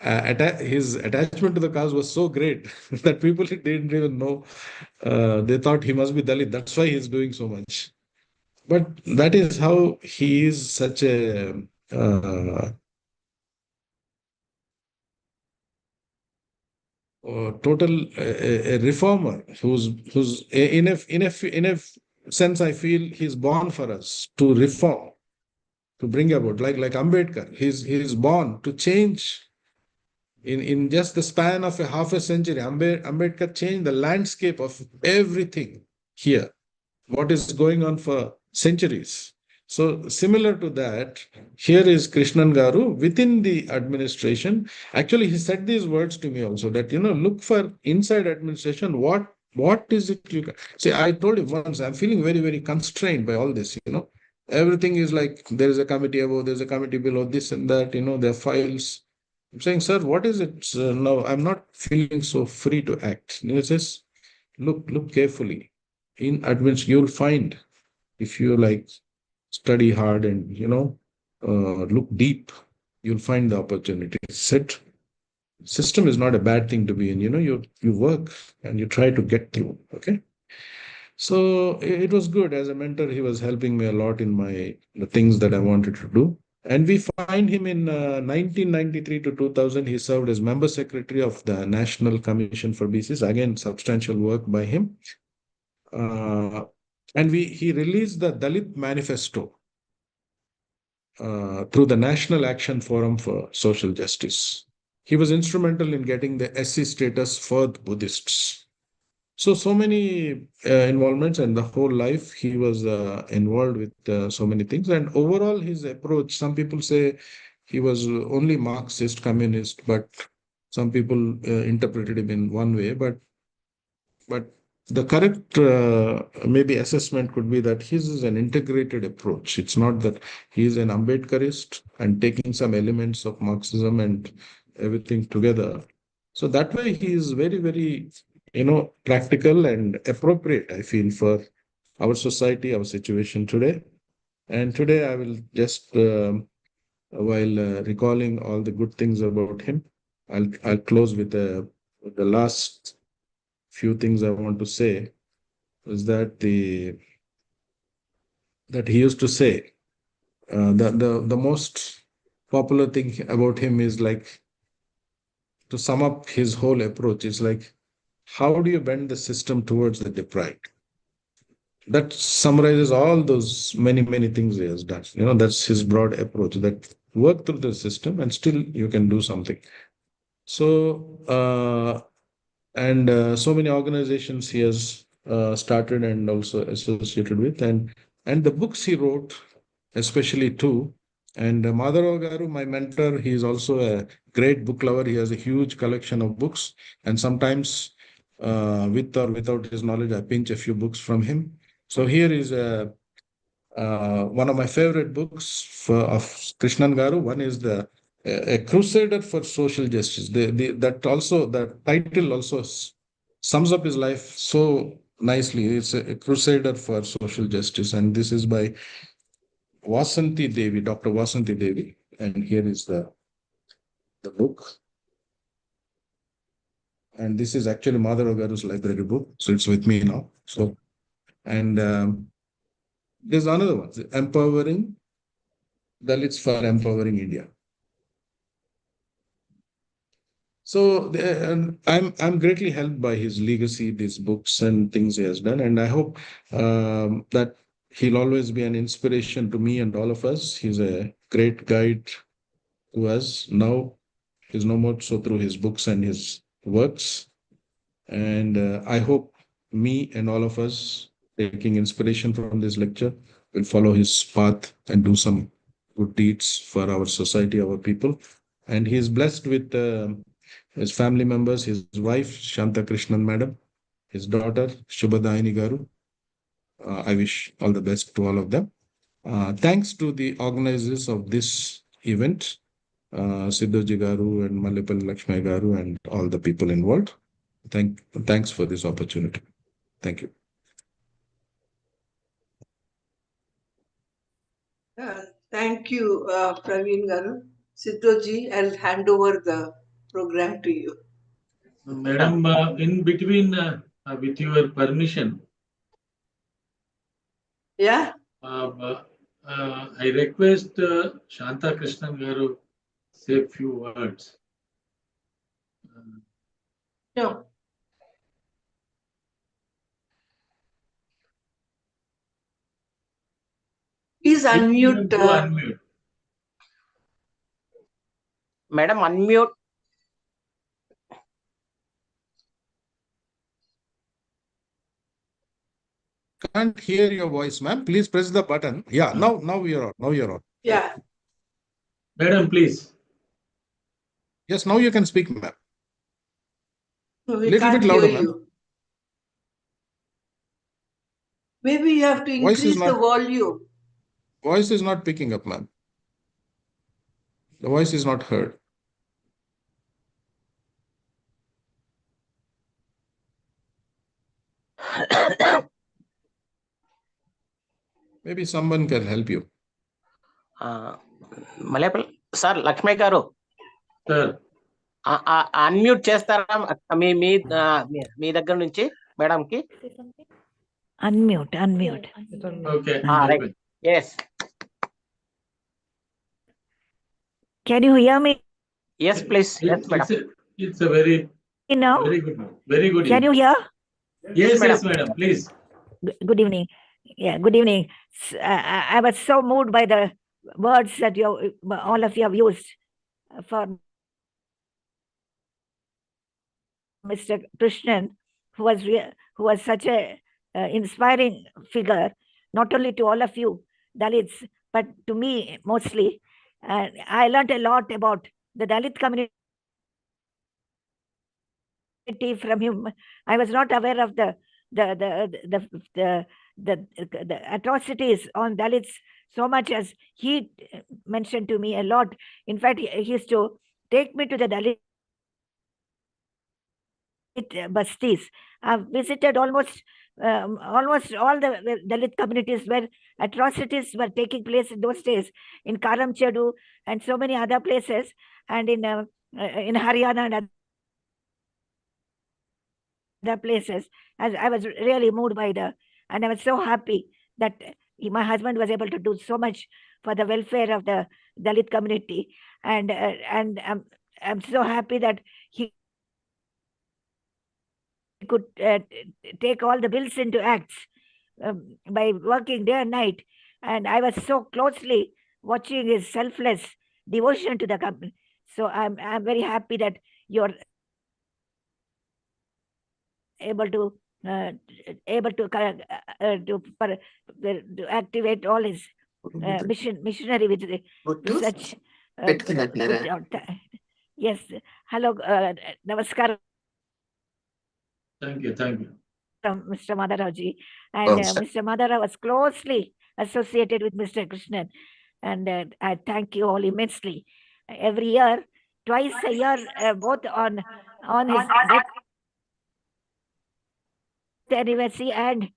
his attachment to the cause was so great that people didn't even know. They thought he must be Dalit. That's why he's doing so much. But that is how he is such a total a reformer who's in a sense, I feel he's born for us to reform, to bring about, like Ambedkar. He's born to change. In just the span of a half a century, Ambedkar changed the landscape of everything here, what is going on for centuries. So similar to that, here is Krishnan Garu within the administration. Actually, he said these words to me also, that, look for inside administration, what is it you can. See, I told him once, I'm feeling very, very constrained by all this, Everything is like, there is a committee above, there's a committee below, this and that, there are files. I'm saying, sir, what is it? No, I'm not feeling so free to act. He says, look carefully. In admins, you'll find, if you study hard and look deep, you'll find the opportunity. System is not a bad thing to be in. You work and you try to get through. Okay. So it was good. As a mentor, he was helping me a lot in the things that I wanted to do. And we find him in 1993 to 2000. He served as member secretary of the National Commission for BCs. Again, substantial work by him. And he released the Dalit Manifesto through the National Action Forum for Social Justice. he was instrumental in getting the SC status for the Buddhists. So many involvements, and the whole life he was involved with so many things. And overall, his approach, some people say he was only Marxist, communist, but some people interpreted him in one way. But the correct maybe assessment could be that his is an integrated approach. It's not that he is an Ambedkarist and taking some elements of Marxism and everything together. So that way he is very, very, practical and appropriate, I feel, for our society, our situation today. And today I will just, while recalling all the good things about him, I'll close with the last few things I want to say is that that he used to say the most popular thing about him is like, to sum up his whole approach is like, how do you bend the system towards the deprived? That summarizes all those many things he has done. That's his broad approach, that work through the system and still you can do something. So so many organizations he has started and also associated with, and the books he wrote, especially two. And Madhava Garu, my mentor, he is also a great book lover. He has a huge collection of books, and sometimes with or without his knowledge, I pinch a few books from him. So here is one of my favorite books of Krishnan Garu. One is a Crusader for Social Justice. The title also sums up his life so nicely. It's a Crusader for Social Justice, and this is by Vasanti Devi, Dr. Vasanti Devi. And here is the book. And this is actually Madhava Garu's library book, so it's with me now. So, and there's another one, Empowering Dalits for Empowering India. So I'm greatly helped by his legacy, these books and things he has done, and I hope that he'll always be an inspiration to me and all of us. He's a great guide to us. Now he's no more so through his books and his works, and I hope me and all of us, taking inspiration from this lecture, will follow his path and do some good deeds for our society, our people. And he is blessed with his family members, his wife, Shanta Krishnan Madam, his daughter, Shubhadayini Garu. I wish all the best to all of them. Thanks to the organizers of this event, Siddhoji Garu and Malipal Lakshmi Garu and all the people involved. Thanks for this opportunity. Thank you. Thank you, Praveen Garu. Siddhoji, I'll hand over the program to you. Madam, in between, with your permission, Yeah? I request Shanta Krishnan Garu say a few words. No. Please unmute. Do unmute. Madam, unmute. Can't hear your voice, ma'am. Please press the button. Yeah, now you're on. Now you're on. Yeah. Madam, please. Yes, now you can speak, ma'am. No, we Little can't bit louder, hear ma'am. you. Maybe you have to Voice is increase the volume. Voice is not picking up, ma'am. The voice is not heard. Maybe someone can help you. Malapal, sir, Lakshmi Garu. Sir. Unmute చేస్తారా మీ దగ్గర నుంచి madam కి? Unmute. Okay. Right. Yes. Can you hear me Yes, please. Yes, madam. It's a very now? very good. Can you hear? Yes, madam. yes, madam. Please. Good evening. Yeah, good evening. I was so moved by the words that all of you have used for Mr. Krishnan, who was such a inspiring figure, not only to all of you Dalits, but to me mostly. I learned a lot about the Dalit community from him. I was not aware of the atrocities on Dalits so much as he mentioned to me a lot. In fact, he used to take me to the Dalit bastis. I've visited almost all the Dalit communities where atrocities were taking place in those days, in Karamchedu and so many other places, and in Haryana and other places. As I was really moved by and I was so happy that my husband was able to do so much for the welfare of the Dalit community, and I'm so happy that he could take all the bills into acts by working day and night. And I was so closely watching his selfless devotion to the company. So I'm very happy that you're able to activate all his missionary with such yes. Hello, namaskar. Thank you. Thank you. Mr. Madharaji. And Mr. Madhara was closely associated with Mr. Krishnan. And I thank you all immensely. Every year, twice a year, both on his death anniversary and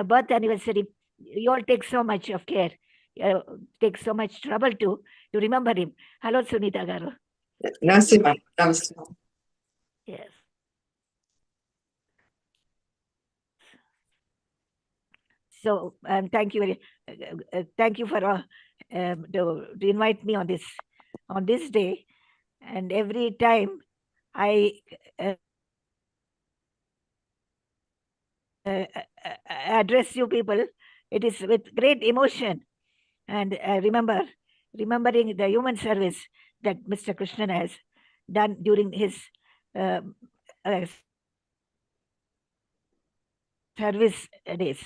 birth anniversary, you all take so much of care, take so much trouble to remember him. Hello, Sunita Garu. Namaste. Yes. So thank you thank you for to invite me on this day, and every time I address you people, it is with great emotion, and remembering the human service that Mr. Krishnan has done during his service days.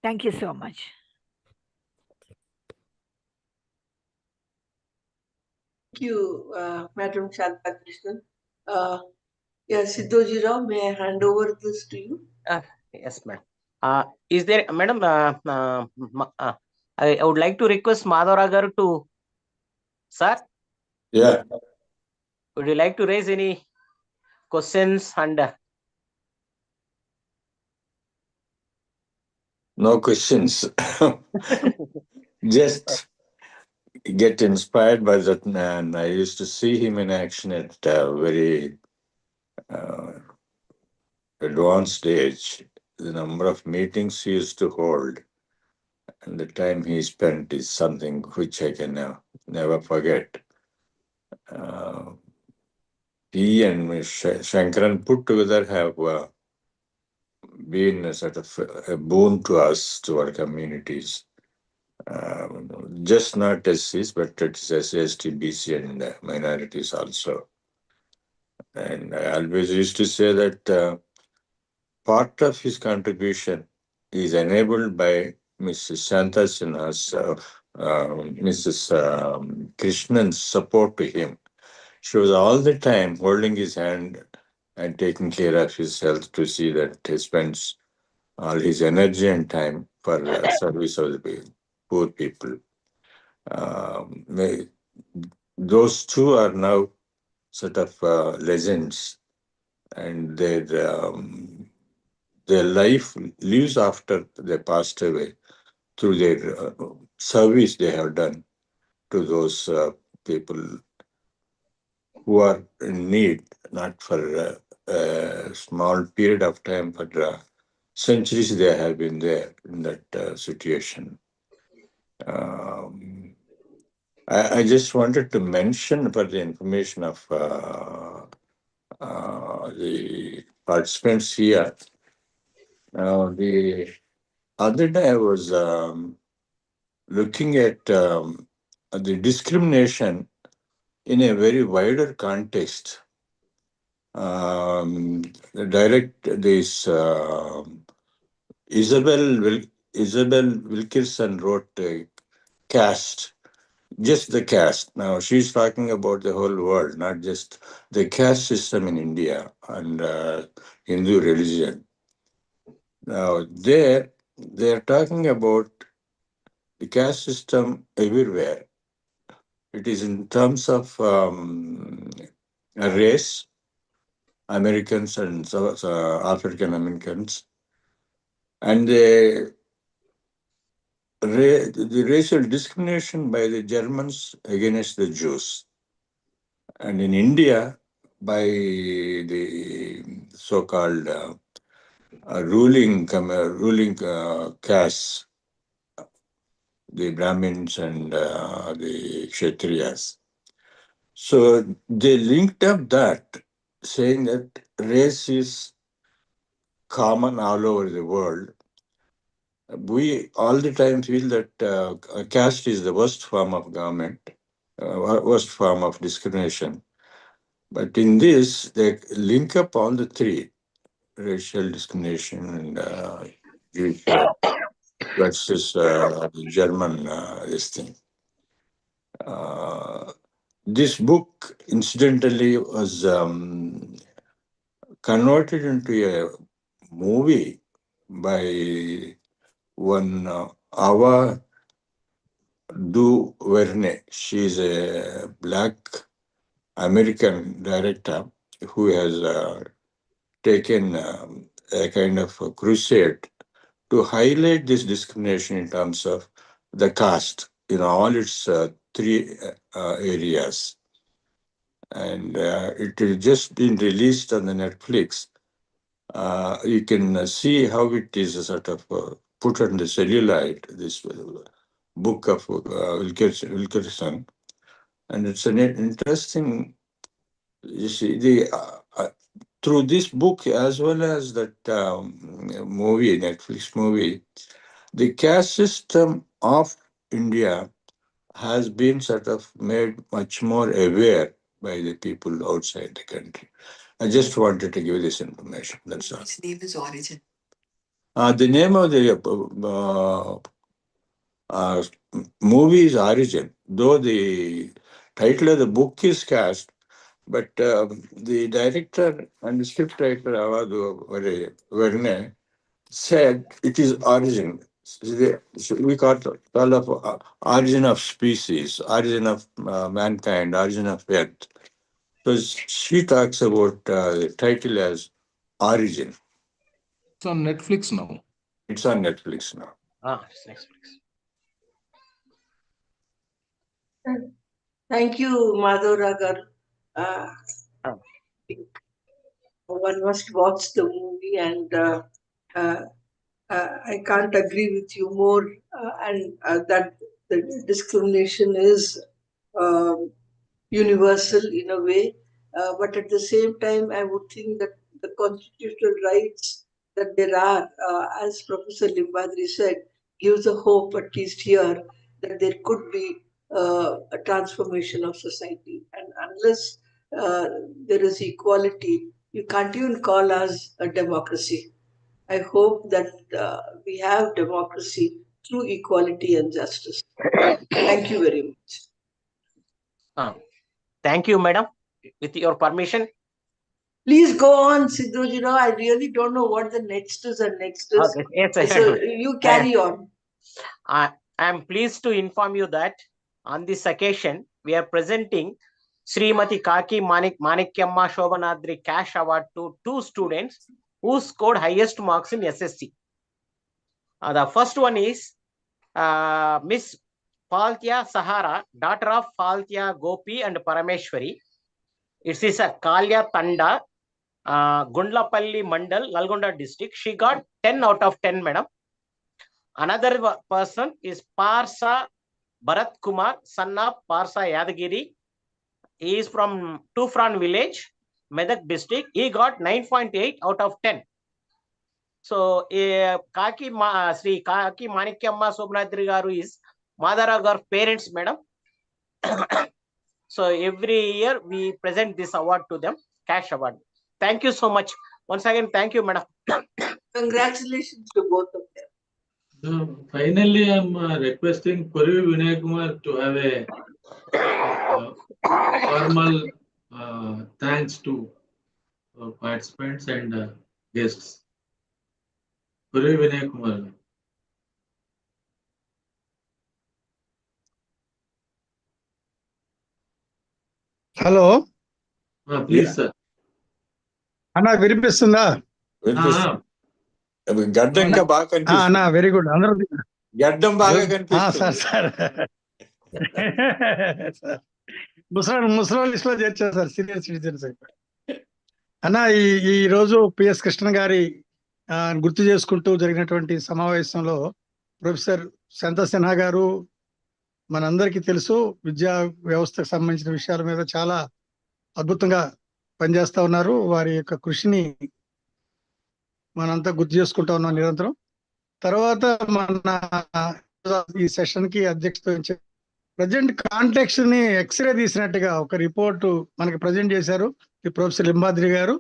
Thank you so much. Thank you, Madam Shanta Krishnan. Siddhoji Rao, may I hand over this to you? Yes, ma'am. Is there, madam? I would like to request Madhura Garu to, sir. Yeah. Would you like to raise any questions and? No questions. Just get inspired by that man. I used to see him in action at a very advanced age. The number of meetings he used to hold and the time he spent is something which I can never forget. He and Shankaran put together have been a sort of a boon to us, to our communities. Just not SCs, but it's SC, BC, and minorities also. And I always used to say that part of his contribution is enabled by Mrs. Shanta Sinha's, Mrs. Krishnan's support to him. She was all the time holding his hand and taking care of his health to see that he spends all his energy and time for service of the poor people. Those two are now sort of legends, and their life lives after they passed away through their service they have done to those people who are in need, not for a small period of time, but centuries they have been there in that situation. I just wanted to mention for the information of the participants here. Now, the other day I was looking at the discrimination in a very wider context. this Isabel Wilkerson wrote caste, just the caste. Now she's talking about the whole world, not just the caste system in India and Hindu religion. Now they're talking about the caste system everywhere. It is in terms of a race, Americans and African Americans, and the racial discrimination by the Germans against the Jews, and in India by the so-called ruling castes, the Brahmins and the Kshatriyas. So they linked up that, saying that race is common all over the world. We all the time feel that caste is the worst form of government, worst form of discrimination. But in this, they link up all the three: racial discrimination and Jewish versus the German this thing. This book, incidentally, was converted into a movie by one Ava DuVernay. She's a black American director who has taken a kind of a crusade to highlight this discrimination in terms of the caste in all its three areas. And it has just been released on the Netflix. You can see how it is sort of put on the cellulite, this book of Wilkerson. And it's an interesting, you see, through this book as well as that movie, Netflix movie, the caste system of India has been sort of made much more aware by the people outside the country. I just wanted to give this information. That's all. Its name is Origin. The name of the movie is Origin, though the title of the book is Caste, but the director and the script writer, Avadu Verne, said it is Origin. We call it origin of species, origin of mankind, origin of earth. So she talks about the title as Origin. It's on Netflix now. It's on Netflix now. It's Netflix. Thank you, Madhuragar. One must watch the movie, and I can't agree with you more. That the discrimination is universal in a way, but at the same time, I would think that the constitutional rights that there are, as Professor Limbadri said, gives a hope, at least here, that there could be a transformation of society. And unless there is equality, you can't even call us a democracy. I hope that we have democracy through equality and justice. Thank you very much. Thank you, madam. With your permission. Please go on, Sidhu. I really don't know what the next is and next is. Okay. Yes, so you carry on. I am pleased to inform you that on this occasion, we are presenting Srimati Kaki Manikyamma Shobhanadri Cash Award to 2 students who scored highest marks in SSC. The first one is Miss Faltya Sahara, daughter of Faltya Gopi and Parameshwari. It is a Kalya Tanda, Gundlapalli Mandal, Nalgonda district. She got 10 out of 10, madam. Another person is Parsa Bharat Kumar, son of Parsa Yadagiri. He is from Tufran village, Medak district. He got 9.8 out of 10. So, Sri Kaki Manikyamma Shobhanadri Garu is Madhuragar parents, madam. So, every year we present this award to them, cash award. Thank you so much. Once again, thank you, madam. Congratulations to both of them. So finally, I'm requesting Koru Vinay Kumar to have a formal thanks to participants and guests. Koru Vinay Kumar. Hello Please, sir. అన్నా వినిపిస్తుందా? గడ్డం ఇంకా బాగా అన్నా కనిపిస్తుంది. Very good. అందరూ గడ్డం బాగా సార్ కనిపిస్తుంది. సార్ ముసలి లిస్ట్ లో చేర్చారు సార్, సీనియర్ సిటిజన్స్. అన్నా ఈ రోజు పిఎస్ కృష్ణ గారి గుర్తు చేసుకుంటూ జరిగినటువంటి సమావేశంలో ప్రొఫెసర్ శాంతా సిన్హా గారు మనందరికీ తెలుసు విద్యా వ్యవస్థకు సంబంధించిన విషయాల మీద చాలా అద్భుతంగా పనిచేస్తా ఉన్నారు. వారి యొక్క కృషిని మనంతా గుర్తు చేసుకుంటా ఉన్నాం నిరంతరం. తర్వాత మన ఈ సెషన్ కి అధ్యక్షత వహించే ప్రజెంట్ కాంటెక్స్ట్ ని ఎక్స్రే తీసినట్టుగా ఒక రిపోర్టు మనకి ప్రజెంట్ చేశారు ఈ ప్రొఫెసర్ లింబాద్రి గారు.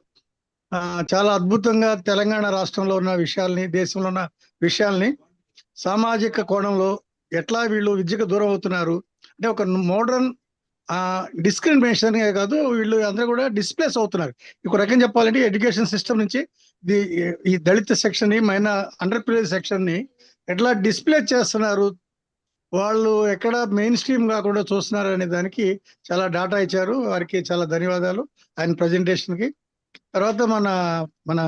చాలా అద్భుతంగా తెలంగాణ రాష్ట్రంలో ఉన్న విషయాల్ని, దేశంలో ఉన్న విషయాల్ని సామాజిక కోణంలో ఎట్లా వీళ్ళు విద్యకు దూరం అవుతున్నారు అంటే ఒక మోడర్న్ డిస్క్రిమినేషన్ కాదు, వీళ్ళు అందరూ కూడా డిస్ప్లేస్ అవుతున్నారు. ఒక రకం చెప్పాలంటే ఎడ్యుకేషన్ సిస్టమ్ నుంచి ఈ దళిత సెక్షన్ ని, అండర్ ప్రివిలేజ్ సెక్షన్ ని ఎట్లా డిస్ప్లే చేస్తున్నారు, వాళ్ళు ఎక్కడ మెయిన్ స్ట్రీమ్ కాకుండా చూస్తున్నారు అనే దానికి చాలా డాటా ఇచ్చారు. వారికి చాలా ధన్యవాదాలు ఆయన ప్రజెంటేషన్ కి. తర్వాత మన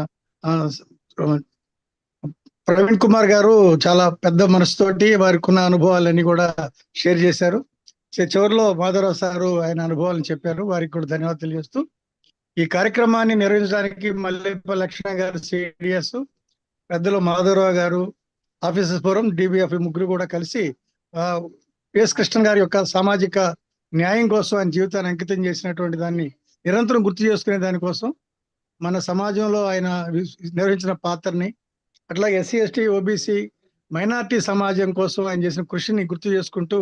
ప్రవీణ్ కుమార్ గారు చాలా పెద్ద మనసుతోటి వారికి ఉన్న అనుభవాలన్నీ కూడా షేర్ చేశారు. చివరిలో మాధవరావు సారు ఆయన అనుభవాలను చెప్పారు, వారికి కూడా ధన్యవాదాలు తెలియజేస్తూ ఈ కార్యక్రమాన్ని నిర్వహించడానికి మల్లెప్ప లక్ష్మణ గారు సిడిఎస్, పెద్దలు మాధవరావు గారు ఆఫీసర్స్ ఫోరం, డిబిఎఫ్ ముగ్గురు కూడా కలిసి పిఎస్ కృష్ణ గారి యొక్క సామాజిక న్యాయం కోసం ఆయన జీవితాన్ని అంకితం చేసినటువంటి దాన్ని నిరంతరం గుర్తు చేసుకునే దానికోసం మన సమాజంలో ఆయన నిర్వహించిన పాత్రని, అట్లాగే ఎస్సీ ఎస్టీ ఓబీసీ మైనార్టీ సమాజం కోసం ఆయన చేసిన కృషిని గుర్తు చేసుకుంటూ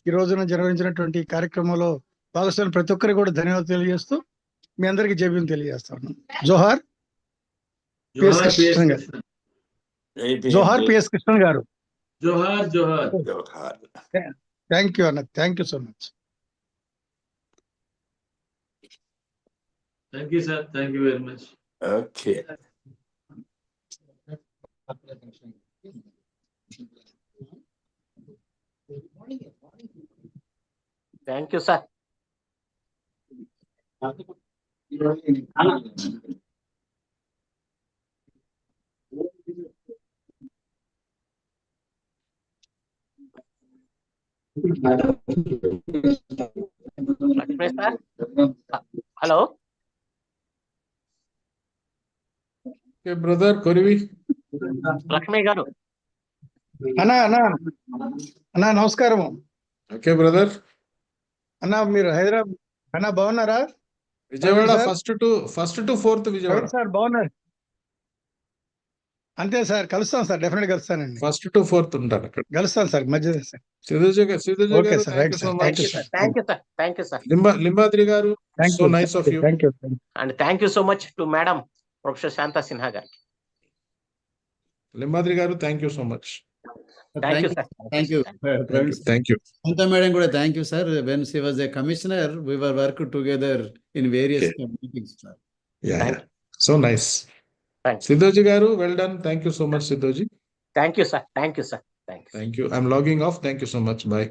ఈ రోజున నిర్వహించినటువంటి కార్యక్రమంలో భాగస్వామి ప్రతి ఒక్కరికి కూడా ధన్యవాదాలు తెలియజేస్తూ మీ అందరికీ జైభీం తెలియజేస్తా ఉన్నాను. జోహార్ పిఎస్ కృష్ణ గారు. జోహార్ పిఎస్ కృష్ణ గారు. జోహార్ జోహార్. థ్యాంక్ యూ అన్న, thank you so much. Thank you, sir. Thank you very much. Okay. Thank you, sir. Lakshmi sir. Hello. Okay, brother Koruvi. Lakshmi garu. అన్నా నమస్కారం. Okay, brother. అన్నా మీరు హైదరాబాద్ అన్నా బాగున్నారా? Vijayawada first to fourth Vijayawada. Sir బాగున్నారు? అంతే sir, కలుస్తాం సార్, డెఫినెట్ కలుస్తానండి. ఫస్ట్ టు ఫోర్త్ ఉంటారు అక్కడ. కలుస్తాం సార్, మధ్య సార్. సిద్ధుజీ గారు, okay sir, right sir, thank you sir. Thank you, sir. Thank you, sir. Limbadri గారు, so nice of you. Thank you. And thank you so much to Madam Professor Shanta Sinha garu. Limbadri గారు, thank you so much. Thank you, sir. Thank you. Thank you. Santa madam kuda thank you, sir. When she was a commissioner, we were working together in various meetings, sir. Yeah. So nice. Thanks. Siddhoji garu, well done. Thank you so much, Siddhoji. Thank you, sir. Thank you, sir. Thanks. Thank you. I'm logging off. Thank you so much. Bye.